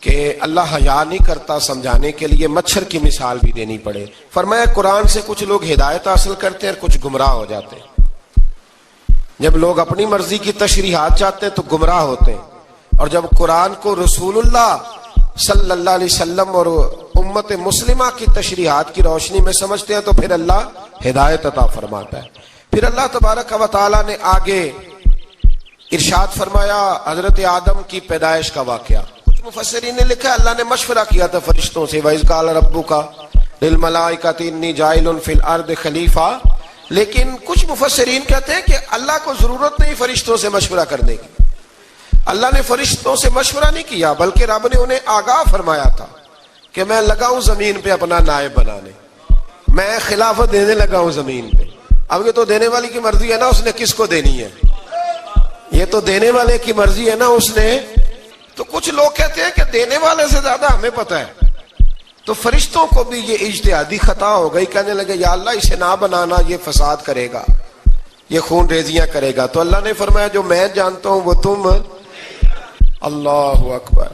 کہ اللہ حیا نہیں کرتا سمجھانے کے لیے مچھر کی مثال بھی دینی پڑے. فرمایا قرآن سے کچھ لوگ ہدایت حاصل کرتے ہیں اور کچھ گمراہ ہو جاتے ہیں. جب لوگ اپنی مرضی کی تشریحات چاہتے ہیں تو گمراہ ہوتے ہیں، اور جب قرآن کو رسول اللہ صلی اللہ علیہ وسلم اور امت مسلمہ کی تشریحات کی روشنی میں سمجھتے ہیں تو پھر اللہ ہدایت عطا فرماتا ہے۔ پھر اللہ تبارک و تعالیٰ نے آگے ارشاد فرمایا حضرت آدم کی پیدائش کا واقعہ۔ کچھ مفسرین نے لکھا اللہ نے مشورہ کیا تھا فرشتوں سے، وَإِذْ قَالَ رَبُّكَ لِلْمَلَائِكَةِ إِنِّي جَاعِلٌ فِي الْأَرْضِ خَلِيفَةً، لیکن کچھ مفسرین کہتے ہیں کہ اللہ کو ضرورت نہیں فرشتوں سے مشورہ کرنے کی، اللہ نے فرشتوں سے مشورہ نہیں کیا، بلکہ رب نے انہیں آگاہ فرمایا تھا کہ میں لگا ہوں زمین پہ اپنا نائب بنانے، میں خلافت دینے لگا ہوں زمین پہ۔ اب یہ تو دینے والی کی مرضی ہے نا، اس نے کس کو دینی ہے، یہ تو دینے والے کی مرضی ہے نا اس نے۔ تو کچھ لوگ کہتے ہیں کہ دینے والے سے زیادہ ہمیں پتہ ہے، تو فرشتوں کو بھی یہ اجتہادی خطا ہو گئی، کہنے لگے یا اللہ اسے نہ بنانا، یہ فساد کرے گا، یہ خون ریزیاں کرے گا۔ تو اللہ نے فرمایا جو میں جانتا ہوں وہ تم، اللہ اکبر۔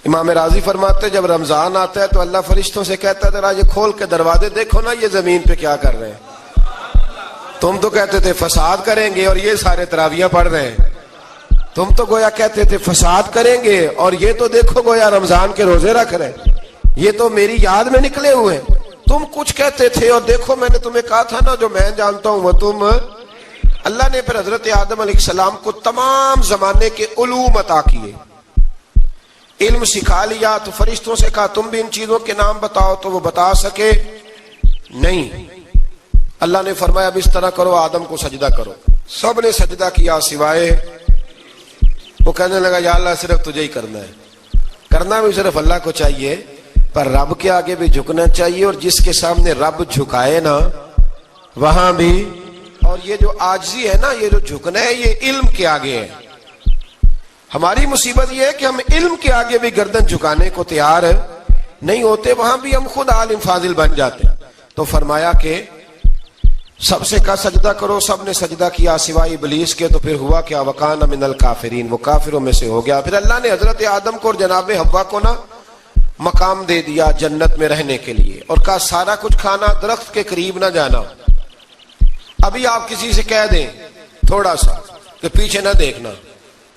امام راضی فرماتے جب رمضان آتا ہے تو اللہ فرشتوں سے کہتا ہے ذرا یہ کھول کے دروازے دیکھو نا یہ زمین پہ کیا کر رہے ہیں، تم تو کہتے تھے فساد کریں گے اور یہ سارے تراویحیں پڑھ رہے ہیں، تم تو گویا کہتے تھے فساد کریں گے اور یہ تو دیکھو گویا رمضان کے روزے رکھ رہے ہیں، یہ تو میری یاد میں نکلے ہوئے ہیں، تم کچھ کہتے تھے اور دیکھو میں نے تمہیں کہا تھا نا جو میں جانتا ہوں وہ تم۔ اللہ نے پھر حضرت آدم علیہ السلام کو تمام زمانے کے علوم عطا کیے، علم سکھا لیا۔ تو فرشتوں سے کہا تم بھی ان چیزوں کے نام بتاؤ، تو وہ بتا سکے نہیں۔ اللہ نے فرمایا اب اس طرح کرو آدم کو سجدہ کرو، سب نے سجدہ کیا سوائے، وہ کہنے لگا یا اللہ صرف تجھے ہی کرنا ہے، کرنا بھی صرف اللہ کو چاہیے، پر رب کے آگے بھی جھکنا چاہیے، اور جس کے سامنے رب جھکائے نا وہاں بھی۔ اور یہ جو عاجزی ہے نا، یہ جو جھکنا ہے، یہ علم کے آگے ہے۔ ہماری مصیبت یہ ہے کہ ہم علم کے آگے بھی گردن جھکانے کو تیار نہیں ہوتے، وہاں بھی ہم خود عالم فاضل بن جاتے ہیں۔ تو فرمایا کہ سب سے کہا سجدہ کرو، سب نے سجدہ کیا سوائے ابلیس کے۔ تو پھر ہوا کیا وَكَانَ مِنَ الْكَافِرِينَ، وہ کافروں میں سے ہو گیا۔ پھر اللہ نے حضرت آدم کو اور جناب حوا کو نا مقام دے دیا جنت میں رہنے کے لیے، اور کہا سارا کچھ کھانا، درخت کے قریب نہ جانا۔ ابھی آپ کسی سے کہہ دیں تھوڑا سا کہ پیچھے نہ دیکھنا،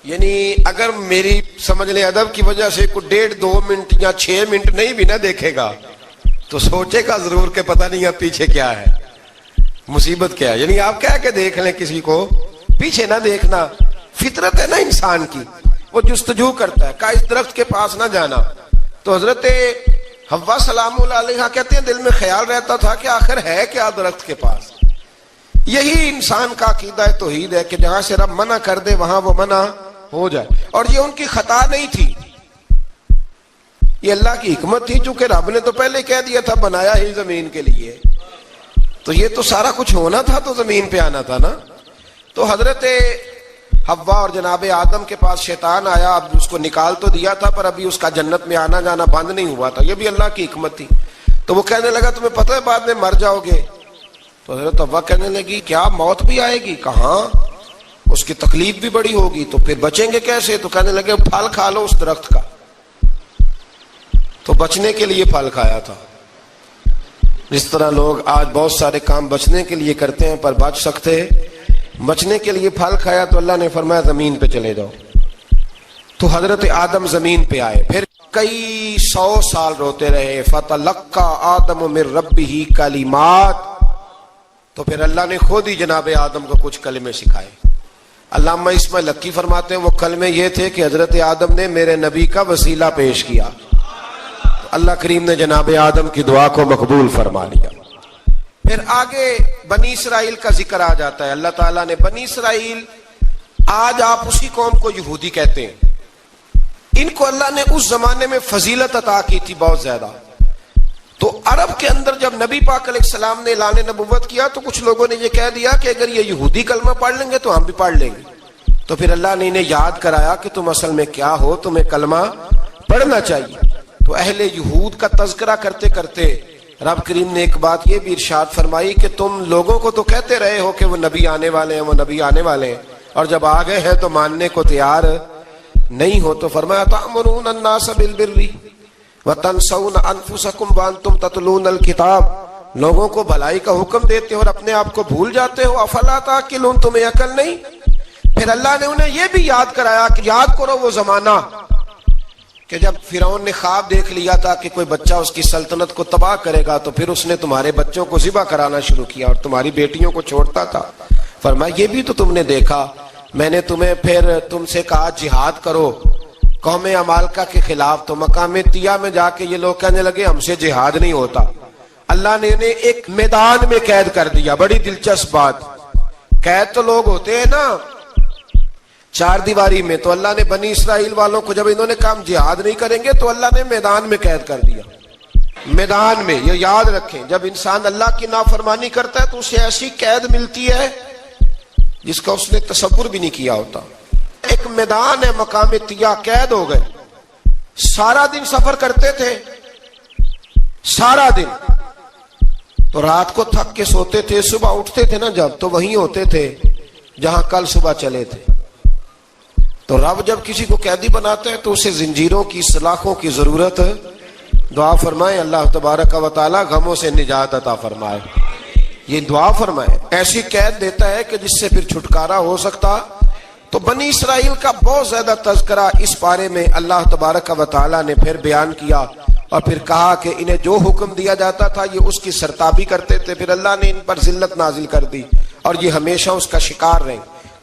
یعنی اگر میری سمجھ لیں ادب کی وجہ سے کوئی 1.5-2 منٹ یا 6 منٹ نہیں بھی نہ دیکھے گا تو سوچے گا ضرور کہ پتہ نہیں اب پیچھے کیا ہے، مصیبت کیا ہے۔ یعنی آپ کہہ کے دیکھ لیں کسی کو، پیچھے نہ دیکھنا فطرت ہے نا انسان کی، وہ جستجو کرتا ہے، کہا اس درخت کے پاس نہ جانا۔ تو حضرت حوا سلام اللہ علیہ کہتے ہیں دل میں خیال رہتا تھا کہ آخر ہے کیا درخت کے پاس۔ یہی انسان کا عقیدہ توحید ہے کہ جہاں سے رب منع کر دے وہاں وہ منع ہو جائے، اور یہ ان کی خطا نہیں تھی، یہ اللہ کی حکمت تھی، چونکہ رب نے تو پہلے کہہ دیا تھا بنایا ہی زمین کے لیے، تو یہ تو سارا کچھ ہونا تھا تو زمین پہ آنا تھا نا۔ تو حضرت حوا اور جناب آدم کے پاس شیطان آیا، اب اس کو نکال تو دیا تھا پر ابھی اس کا جنت میں آنا جانا بند نہیں ہوا تھا، یہ بھی اللہ کی حکمت تھی۔ تو وہ کہنے لگا تمہیں پتہ ہے بعد میں مر جاؤ گے؟ تو حضرت حوا کہنے لگی کیا موت بھی آئے گی؟ کہاں، اس کی تکلیف بھی بڑی ہوگی، تو پھر بچیں گے کیسے؟ تو کہنے لگے پھل کھا لو اس درخت کا۔ تو بچنے کے لیے پھل کھایا تھا۔ جس طرح لوگ آج بہت سارے کام بچنے کے لیے کرتے ہیں پر بچ سکتے، بچنے کے لیے پھل کھایا تو اللہ نے فرمایا زمین پہ چلے جاؤ۔ تو حضرت آدم زمین پہ آئے، پھر کئی 100 سال روتے رہے۔ فَتَلَقَّى آدَمُ مِن رَبِّهِ کَلِمَاتٍ، تو پھر اللہ نے خود ہی جناب آدم کو کچھ کلمے سکھائے۔ علامہ اسماعیل لکی فرماتے ہیں وہ کلمے یہ تھے کہ حضرت آدم نے میرے نبی کا وسیلہ پیش کیا، تو اللہ کریم نے جناب آدم کی دعا کو مقبول فرما لیا۔ پھر آگے بنی اسرائیل کا ذکر آ جاتا ہے۔ اللہ تعالیٰ نے بنی اسرائیل، آج آپ اسی قوم کو یہودی کہتے ہیں، ان کو اللہ نے اس زمانے میں فضیلت عطا کی تھی بہت زیادہ۔ تو عرب کے اندر جب نبی پاک علیہ السلام نے اعلان نبوت کیا تو کچھ لوگوں نے یہ کہہ دیا کہ اگر یہ یہودی کلمہ پڑھ لیں گے تو ہم بھی پڑھ لیں گے۔ تو پھر اللہ نے انہیں یاد کرایا کہ تم اصل میں کیا ہو، تمہیں کلمہ پڑھنا چاہیے۔ تو اہل یہود کا تذکرہ کرتے کرتے رب کریم نے ایک بات یہ بھی ارشاد فرمائی کہ تم لوگوں کو تو کہتے رہے ہو کہ وہ نبی آنے والے ہیں، وہ نبی آنے والے ہیں، اور جب آ گئے ہیں تو ماننے کو تیار نہیں ہو۔ تو فرمایا تأمرون الناس بالبر وتنسون انفسکم وانتم تتلون الکتاب لوگوں کو بھلائی کا حکم دیتے ہو اور اپنے آپ کو بھول جاتے ہو. افلا تعقلون, تمہیں عقل نہیں؟ پھر اللہ نے انہیں یہ بھی یاد کرایا کہ یاد کرو وہ زمانہ کہ جب فرعون نے خواب دیکھ لیا تھا کہ کوئی بچہ اس کی سلطنت کو تباہ کرے گا, تو پھر اس نے تمہارے بچوں کو ذبح کرانا شروع کیا اور تمہاری بیٹیوں کو چھوڑتا تھا. فرمایا یہ بھی تو تم نے دیکھا, میں نے تمہیں پھر تم سے کہا جہاد کرو قوم عمالقہ کے خلاف, تو مقام طیہ میں جا کے یہ لوگ کہنے لگے ہم سے جہاد نہیں ہوتا. اللہ نے انہیں ایک میدان میں قید کر دیا. بڑی دلچسپ بات, قید تو لوگ ہوتے ہیں نا چار دیواری میں, تو اللہ نے بنی اسرائیل والوں کو جب انہوں نے کہا جہاد نہیں کریں گے تو اللہ نے میدان میں قید کر دیا. میدان میں, یہ یاد رکھیں, جب انسان اللہ کی نافرمانی کرتا ہے تو اسے ایسی قید ملتی ہے جس کا اس نے تصور بھی نہیں کیا ہوتا. ایک میدان ہے مقام طیہ, قید ہو گئے. سارا دن سفر کرتے تھے, سارا دن, تو رات کو تھک کے سوتے تھے, صبح اٹھتے تھے نا جب, تو وہیں ہوتے تھے جہاں کل صبح چلے تھے. تو رب جب کسی کو قیدی بناتا ہے تو اسے زنجیروں کی سلاخوں کی ضرورت ہے. دعا فرمائے اللہ تبارک و تعالی غموں سے نجات عطا فرمائے. یہ دعا فرمائے, ایسی قید دیتا ہے کہ جس سے پھر چھٹکارا ہو سکتا. تو بنی اسرائیل کا بہت زیادہ تذکرہ اس بارے میں اللہ تبارک و تعالی نے پھر بیان کیا, اور پھر کہا کہ انہیں جو حکم دیا جاتا تھا یہ اس کی سرتابی کرتے تھے. پھر اللہ نے ان پر ذلت نازل کر دی اور یہ ہمیشہ اس کا شکار رہے.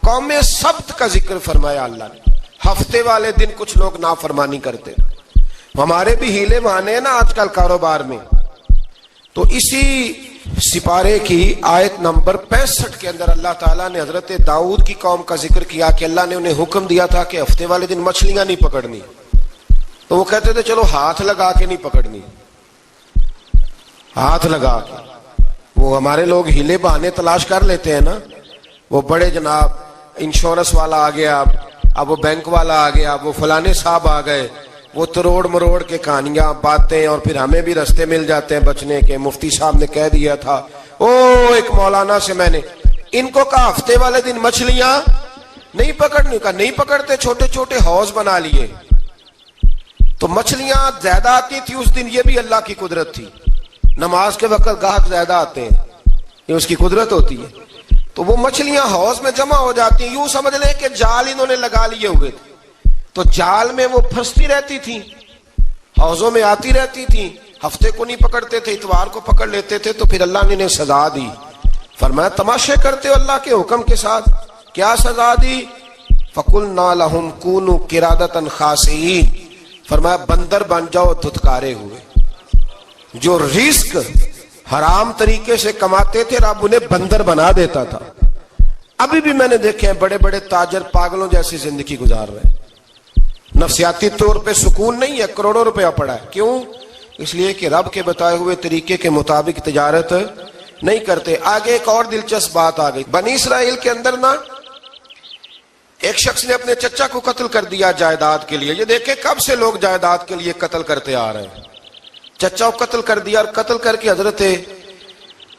قوم سبت کا ذکر فرمایا اللہ نے. ہفتے والے دن کچھ لوگ نافرمانی کرتے. ہمارے بھی ہیلے بہانے ہیں نا آج کل کاروبار میں. تو اسی سپارے کی آیت نمبر 65 کے اندر اللہ تعالیٰ نے حضرت داؤد کی قوم کا ذکر کیا کہ اللہ نے انہیں حکم دیا تھا کہ ہفتے والے دن مچھلیاں نہیں پکڑنی. تو وہ کہتے تھے چلو ہاتھ لگا کے نہیں پکڑنی, ہاتھ لگا کے. وہ ہمارے لوگ ہیلے بہانے تلاش کر لیتے ہیں نا, وہ بڑے جناب انشورنس والا آ گیا, اب وہ بینک والا آ گیا, وہ فلانے صاحب آ گئے, وہ تروڑ مروڑ کے کہانیاں باتیں, اور پھر ہمیں بھی رستے مل جاتے ہیں بچنے کے. مفتی صاحب نے کہہ دیا تھا ایک مولانا سے میں نے ان کو کہا ہفتے والے دن مچھلیاں نہیں پکڑنے کا, نہیں پکڑتے, چھوٹے چھوٹے حوض بنا لیے. تو مچھلیاں زیادہ آتی تھی اس دن, یہ بھی اللہ کی قدرت تھی. نماز کے وقت گاہک زیادہ آتے ہیں, یہ اس کی قدرت ہوتی ہے. تو وہ مچھلیاں حوض میں جمع ہو جاتی ہیں. یوں سمجھ لیں کہ جال انہوں نے لگا لیے ہوئے تھے, تو جال میں وہ پھنستی رہتی تھی, حوضوں میں آتی رہتی تھی. ہفتے کو نہیں پکڑتے تھے, اتوار کو پکڑ لیتے تھے. تو پھر اللہ نے انہیں سزا دی. فرمایا تماشے کرتے ہو اللہ کے حکم کے ساتھ. کیا سزا دی؟ فَقُلْنَا لَهُمْ كُونُوا قِرَادَةً خَاسِئِينَ. فرمایا بندر بن جاؤ دھتکارے ہوئے. جو رزق حرام طریقے سے کماتے تھے رب انہیں بندر بنا دیتا تھا. ابھی بھی میں نے دیکھے ہیں بڑے بڑے تاجر پاگلوں جیسی زندگی گزار رہے ہیں. نفسیاتی طور پہ سکون نہیں ہے, کروڑوں روپیہ پڑا ہے. کیوں؟ اس لیے کہ رب کے بتائے ہوئے طریقے کے مطابق تجارت نہیں کرتے. آگے ایک اور دلچسپ بات آ گئی. بنی اسرائیل کے اندر نا ایک شخص نے اپنے چچا کو قتل کر دیا جائیداد کے لیے. یہ دیکھیں کب سے لوگ جائیداد کے لیے قتل کرتے آ رہے ہیں. چچا کو قتل کر دیا, اور قتل کر کے حضرت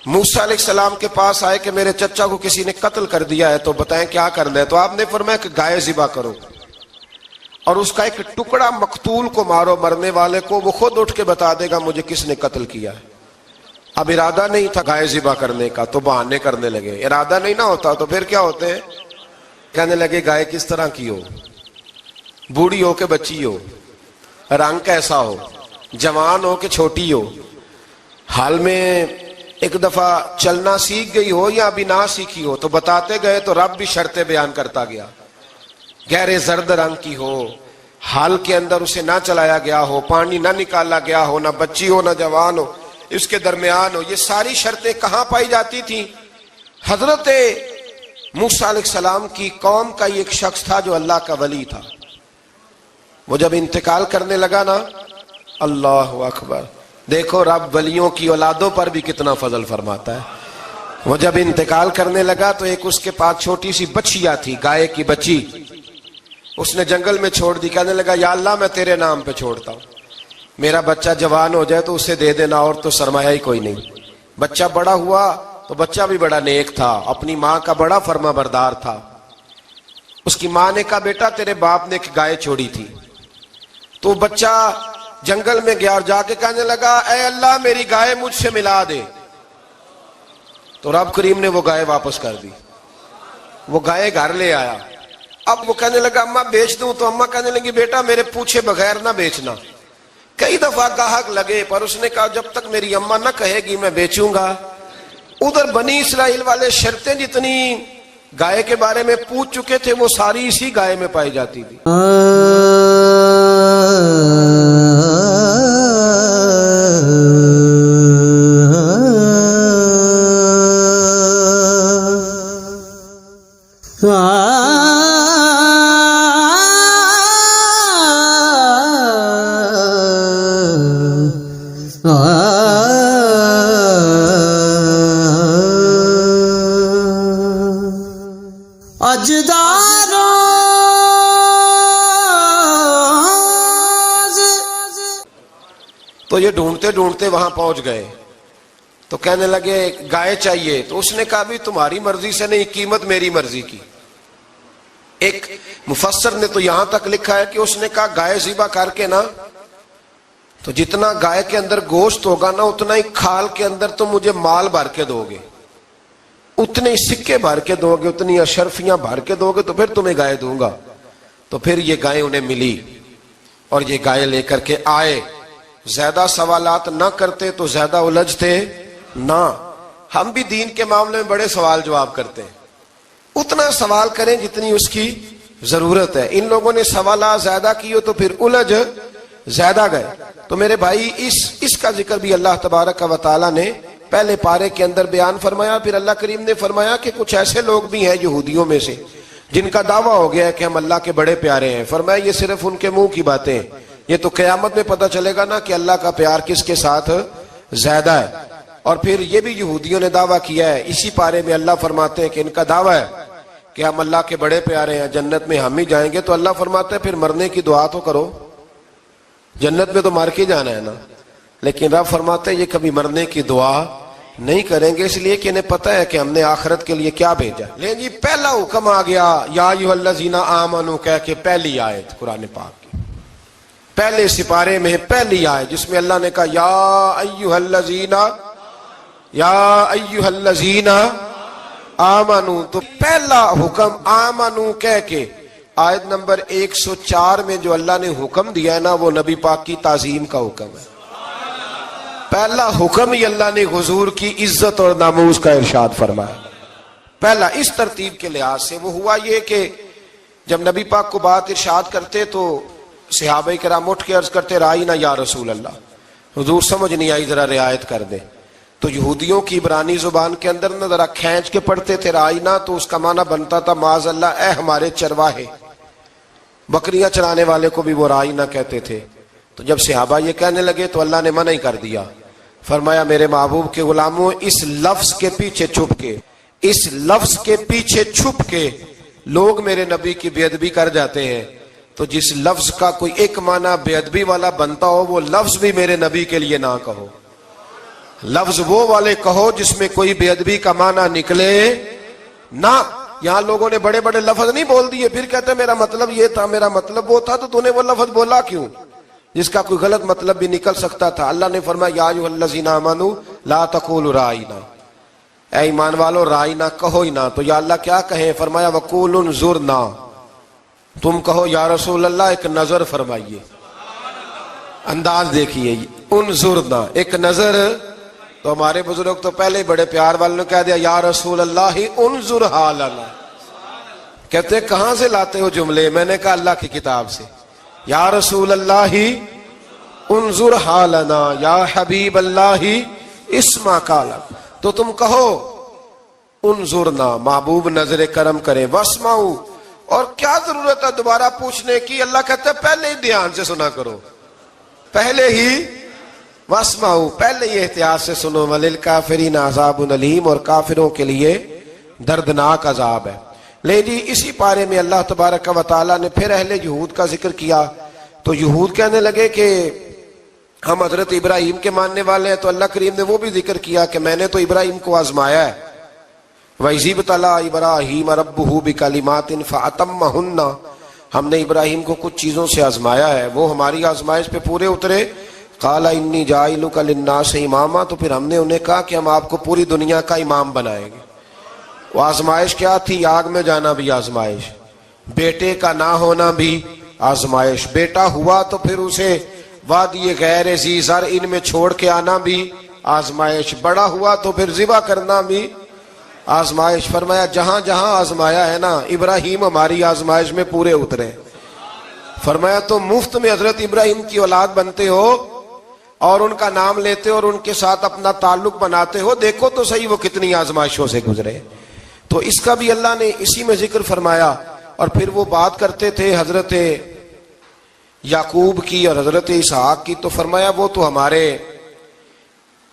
موسیٰ علیہ السلام کے پاس آئے کہ میرے چچا کو کسی نے قتل کر دیا ہے, تو بتائیں کیا کرنا ہے. تو آپ نے فرمایا کہ گائے ذبح کرو اور اس کا ایک ٹکڑا مقتول کو مارو, مرنے والے کو. وہ خود اٹھ کے بتا دے گا مجھے کس نے قتل کیا ہے. اب ارادہ نہیں تھا گائے ذبح کرنے کا, تو بہانے کرنے لگے. ارادہ نہیں نہ ہوتا تو پھر کیا ہوتے ہیں, کہنے لگے گائے کس طرح کی ہو, بوڑھی ہو کہ بچی ہو, رنگ کیسا ہو, جوان ہو کہ چھوٹی ہو, حال میں ایک دفعہ چلنا سیکھ گئی ہو یا ابھی نہ سیکھی ہو. تو بتاتے گئے تو رب بھی شرطیں بیان کرتا گیا. گہرے زرد رنگ کی ہو, حال کے اندر اسے نہ چلایا گیا ہو, پانی نہ نکالا گیا ہو, نہ بچی ہو نہ جوان ہو, اس کے درمیان ہو. یہ ساری شرطیں کہاں پائی جاتی تھیں؟ حضرت موسیٰ علیہ السلام کی قوم کا ایک شخص تھا جو اللہ کا ولی تھا. وہ جب انتقال کرنے لگا نا, اللہ اکبر, دیکھو رب ولیوں کی اولادوں پر بھی کتنا فضل فرماتا ہے. وہ جب انتقال کرنے لگا تو ایک اس کے پاس چھوٹی سی بچیا تھی, گائے کی بچی. اس نے جنگل میں چھوڑ دی. کہنے لگا یا اللہ میں تیرے نام پہ چھوڑتا ہوں, میرا بچہ جوان ہو جائے تو اسے دے دینا, اور تو سرمایہ ہی کوئی نہیں. بچہ بڑا ہوا تو بچہ بھی بڑا نیک تھا, اپنی ماں کا بڑا فرما بردار تھا. اس کی ماں نے کہا بیٹا تیرے باپ نے ایک گائے چھوڑی تھی. تو بچہ جنگل میں گیا اور جا کے کہنے لگا اے اللہ میری گائے مجھ سے ملا دے. تو رب کریم نے وہ گائے واپس کر دی. وہ گائے گھر لے آیا. اب وہ کہنے لگا اماں بیچ دوں, تو اماں کہنے لگی بیٹا میرے پوچھے بغیر نہ بیچنا. کئی دفعہ گاہک لگے پر اس نے کہا جب تک میری اماں نہ کہے گی میں بیچوں گا. ادھر بنی اسرائیل والے شرطیں جتنی گائے کے بارے میں پوچھ چکے تھے وہ ساری اسی گائے میں پائی جاتی تھی. تو یہ ڈھونڈتے ڈھونڈتے وہاں پہنچ گئے تو کہنے لگے گائے چاہیے. تو اس نے کہا بھی تمہاری مرضی سے نہیں, قیمت میری مرضی کی. ایک مفسر نے تو یہاں تک لکھا ہے کہ اس نے کہا گائے ذبح کر کے نا تو جتنا گائے کے اندر گوشت ہوگا نا اتنا ہی کھال کے اندر تم مجھے مال بھر کے دو گے, اتنے ہی سکے بھر کے دو گے, اتنی اشرفیاں بھر کے دو گے تو پھر تمہیں گائے دوں گا. تو پھر یہ گائے انہیں ملی اور یہ گائے لے کر کے آئے. زیادہ سوالات نہ کرتے تو زیادہ الجھتے نہ. ہم بھی دین کے معاملے میں بڑے سوال جواب کرتے ہیں, اتنا سوال کریں جتنی اس کی ضرورت ہے. ان لوگوں نے سوالات زیادہ کیے تو پھر الجھ زیادہ گئے. تو میرے بھائی اس کا ذکر بھی اللہ تبارک و تعالی نے پہلے پارے کے اندر بیان فرمایا. پھر اللہ کریم نے فرمایا کہ کچھ ایسے لوگ بھی ہیں یہودیوں میں سے جن کا دعویٰ ہو گیا ہے کہ ہم اللہ کے بڑے پیارے ہیں. فرمایا یہ صرف ان کے منہ کی باتیں ہیں, یہ تو قیامت میں پتہ چلے گا نا کہ اللہ کا پیار کس کے ساتھ زیادہ ہے. اور پھر یہ بھی یہودیوں نے دعویٰ کیا ہے, اسی پارے میں اللہ فرماتے ہیں کہ ان کا دعویٰ ہے کہ ہم اللہ کے بڑے پیارے ہیں, جنت میں ہم ہی جائیں گے. تو اللہ فرماتا ہے پھر مرنے کی دعا تو کرو, جنت میں تو مر کے جانا ہے نا. لیکن رب فرماتے ہیں یہ کبھی مرنے کی دعا نہیں کریں گے, اس لیے کہ انہیں پتہ ہے کہ ہم نے آخرت کے لیے کیا بھیجا. لیکن جی پہلا حکم آ گیا یا ایھا الذین آمنوا کہہ کے, پہلی آیت قرآن پاک کی پہلے سپارے میں پہلی آیت جس میں اللہ نے کہا یا ایھا الذین آمنوا. تو پہلا حکم آمنوا کہہ کے آیت نمبر 104 میں جو اللہ نے حکم دیا ہے نا وہ نبی پاک کی تعظیم کا حکم ہے. پہلا حکم ہی اللہ نے حضور کی عزت اور ناموس کا ارشاد فرمایا. پہلا اس ترتیب کے لحاظ سے وہ ہوا یہ کہ جب نبی پاک کو بات ارشاد کرتے تو صحابہ کرام اٹھ کے عرض کرتے رائینا یا رسول اللہ, حضور سمجھ نہیں آئی ذرا رعایت کر دیں. تو یہودیوں کی عبرانی زبان کے اندر نہ ذرا کھینچ کے پڑھتے تھے رائینا, تو اس کا معنی بنتا تھا معاذ اللہ اے ہمارے چرواہے. بکریاں چرانے والے کو بھی وہ رائینا کہتے تھے. تو جب صحابہ یہ کہنے لگے تو اللہ نے منع ہی کر دیا. فرمایا میرے محبوب کے غلاموں اس لفظ کے پیچھے چھپ کے, اس لفظ کے پیچھے چھپ کے لوگ میرے نبی کی بے ادبی کر جاتے ہیں. تو جس لفظ کا کوئی ایک معنی بے ادبی والا بنتا ہو وہ لفظ بھی میرے نبی کے لیے نہ کہو. لفظ وہ والے کہو جس میں کوئی بے ادبی کا معنی نکلے نہ. یہاں لوگوں نے بڑے بڑے لفظ نہیں بول دیے پھر کہتے میرا مطلب یہ تھا, میرا مطلب وہ تھا. تو تو نے وہ لفظ بولا کیوں جس کا کوئی غلط مطلب بھی نکل سکتا تھا. اللہ نے فرمایا یا ایھا الذین آمنوا لا تقولوا رائینا, اے ایمان والو رائینا کہو ہی نہ. تو یا اللہ کیا کہیں؟ فرمایا وقولوا انظرنا, تم کہو یا رسول اللہ ایک نظر فرمائیے. انداز دیکھیے, انظرنا ایک نظر. تو ہمارے بزرگ تو پہلے بڑے پیار والوں نے کہہ دیا یا رسول اللہ انظر حالنا. کہتے کہاں سے لاتے ہو جملے؟ میں نے کہا اللہ کی کتاب سے. یا رسول اللہ انظر حالنا یا حبیب اللہ اسمع قالا. تو تم کہو انظرنا, محبوب نظر کرم کریں, واسمعوا, اور کیا ضرورت ہے دوبارہ پوچھنے کی؟ اللہ کہتا ہے پہلے ہی دھیان سے سنا کرو, پہلے ہی واسمعوا, پہلے ہی احتیاط سے سنو. وللکافرین عذاب علیم, اور کافروں کے لیے دردناک عذاب ہے. لے جی اسی پارے میں اللہ تبارک و تعالیٰ نے پھر اہل یہود کا ذکر کیا. تو یہود کہنے لگے کہ ہم حضرت ابراہیم کے ماننے والے ہیں. تو اللہ کریم نے وہ بھی ذکر کیا کہ میں نے تو ابراہیم کو آزمایا ہے. وَإِذِ ابْتَلَىٰ إِبْرَاهِيمَ رَبُّهُ بِكَلِمَاتٍ فَأَتَمَّهُنَّ, ہم نے ابراہیم کو کچھ چیزوں سے آزمایا ہے, وہ ہماری آزمائش پہ پورے اترے. قال انی جاعلک للناس اماما، تو پھر ہم نے انہیں کہا کہ ہم آپ کو پوری دنیا کا امام بنائیں گے۔ وہ آزمائش کیا تھی؟ آگ میں جانا بھی آزمائش، بیٹے کا نہ ہونا بھی آزمائش، بیٹا ہوا تو پھر اسے وادی غیر ذی زرع ان میں چھوڑ کے آنا بھی آزمائش، بڑا ہوا تو پھر ذبح کرنا بھی آزمائش۔ فرمایا جہاں جہاں آزمایا ہے نا، ابراہیم ہماری آزمائش میں پورے اترے۔ فرمایا تو مفت میں حضرت ابراہیم کی اولاد بنتے ہو اور ان کا نام لیتے اور ان کے ساتھ اپنا تعلق بناتے ہو، دیکھو تو صحیح وہ کتنی آزمائشوں سے گزرے۔ تو اس کا بھی اللہ نے اسی میں ذکر فرمایا۔ اور پھر وہ بات کرتے تھے حضرت یعقوب کی اور حضرت اسحاق کی، تو فرمایا وہ تو ہمارے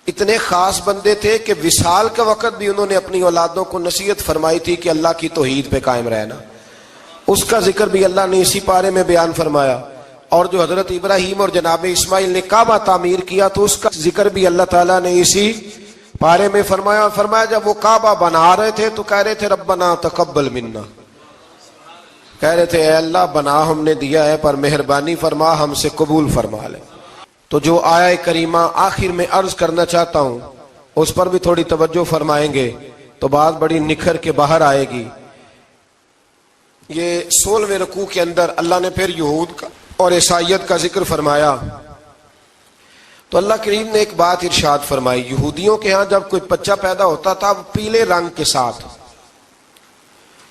اتنے خاص بندے تھے کہ وصال کا وقت بھی انہوں نے اپنی اولادوں کو نصیحت فرمائی تھی کہ اللہ کی توحید پہ قائم رہنا۔ اس کا ذکر بھی اللہ نے اسی پارے میں بیان فرمایا۔ اور جو حضرت ابراہیم اور جناب اسماعیل نے کعبہ تعمیر کیا، تو اس کا ذکر بھی اللہ تعالیٰ نے اسی پارے میں فرمایا۔ فرمایا جب وہ کعبہ بنا رہے تھے تو کہہ رہے تھے ربنا تقبل منا، کہہ رہے تھے اے اللہ بنا ہم نے دیا ہے پر مہربانی فرما ہم سے قبول فرما لے۔ تو جو آیہ کریمہ آخر میں عرض کرنا چاہتا ہوں اس پر بھی تھوڑی توجہ فرمائیں گے تو بات بڑی نکھر کے باہر آئے گی۔ یہ 16ویں رکوع کے اندر اللہ نے پھر یہود کا اور عیسائیت کا ذکر فرمایا، تو اللہ کریم نے ایک بات ارشاد فرمائی۔ یہودیوں کے ہاں جب کوئی بچہ پیدا ہوتا تھا وہ پیلے رنگ کے ساتھ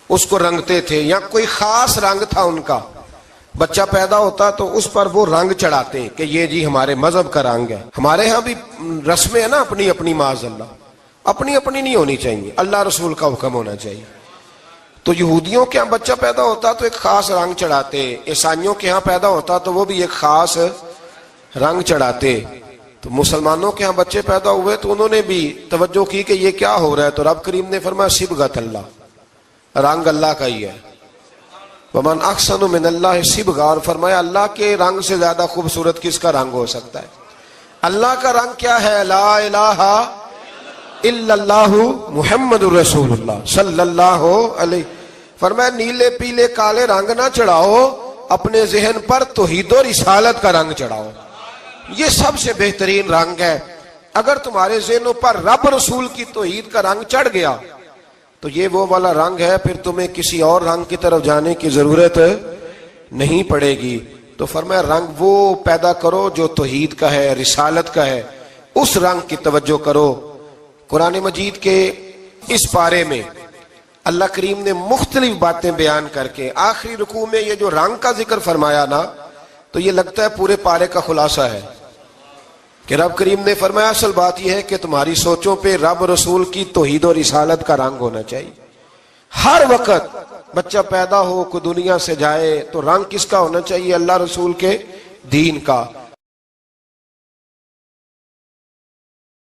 اس کو رنگتے تھے، یا کوئی خاص رنگ تھا ان کا، بچہ پیدا ہوتا تو اس پر وہ رنگ چڑھاتے کہ یہ جی ہمارے مذہب کا رنگ ہے۔ ہمارے ہاں بھی رسمیں ہیں نا اپنی اپنی، معاذ اللہ اپنی اپنی نہیں ہونی چاہیے، اللہ رسول کا حکم ہونا چاہیے۔ تو یہودیوں کے ہاں بچہ پیدا ہوتا تو ایک خاص رنگ چڑھاتے، عیسائیوں کے ہاں پیدا ہوتا تو وہ بھی ایک خاص رنگ چڑھاتے۔ تو مسلمانوں کے ہاں بچے پیدا ہوئے تو انہوں نے بھی توجہ کی کہ یہ کیا ہو رہا ہے، تو رب کریم نے فرمایا صبغۃ اللہ، رنگ اللہ کا ہی ہے۔ ومن احسن من اللہ صبغہ، اور فرمایا اللہ کے رنگ سے زیادہ خوبصورت کس کا رنگ ہو سکتا ہے؟ اللہ کا رنگ کیا ہے؟ لا الہ الا اللہ محمد الرسول اللہ صلی اللہ علیہ۔ فرمایا نیلے پیلے کالے رنگ نہ چڑھاؤ، اپنے ذہن پر توحید و رسالت کا رنگ چڑھاؤ، یہ سب سے بہترین رنگ ہے۔ اگر تمہارے ذہنوں پر رب رسول کی توحید کا رنگ چڑھ گیا تو یہ وہ والا رنگ ہے، پھر تمہیں کسی اور رنگ کی طرف جانے کی ضرورت نہیں پڑے گی۔ تو فرمایا رنگ وہ پیدا کرو جو توحید کا ہے، رسالت کا ہے، اس رنگ کی توجہ کرو۔ قرآن مجید کے اس پارے میں اللہ کریم نے مختلف باتیں بیان کر کے آخری رکوع میں یہ جو رنگ کا ذکر فرمایا نا، تو یہ لگتا ہے پورے پارے کا خلاصہ ہے کہ رب کریم نے فرمایا اصل بات یہ ہے کہ تمہاری سوچوں پہ رب رسول کی توحید و رسالت کا رنگ ہونا چاہیے۔ ہر وقت بچہ پیدا ہو، کوئی دنیا سے جائے تو رنگ کس کا ہونا چاہیے؟ اللہ رسول کے دین کا۔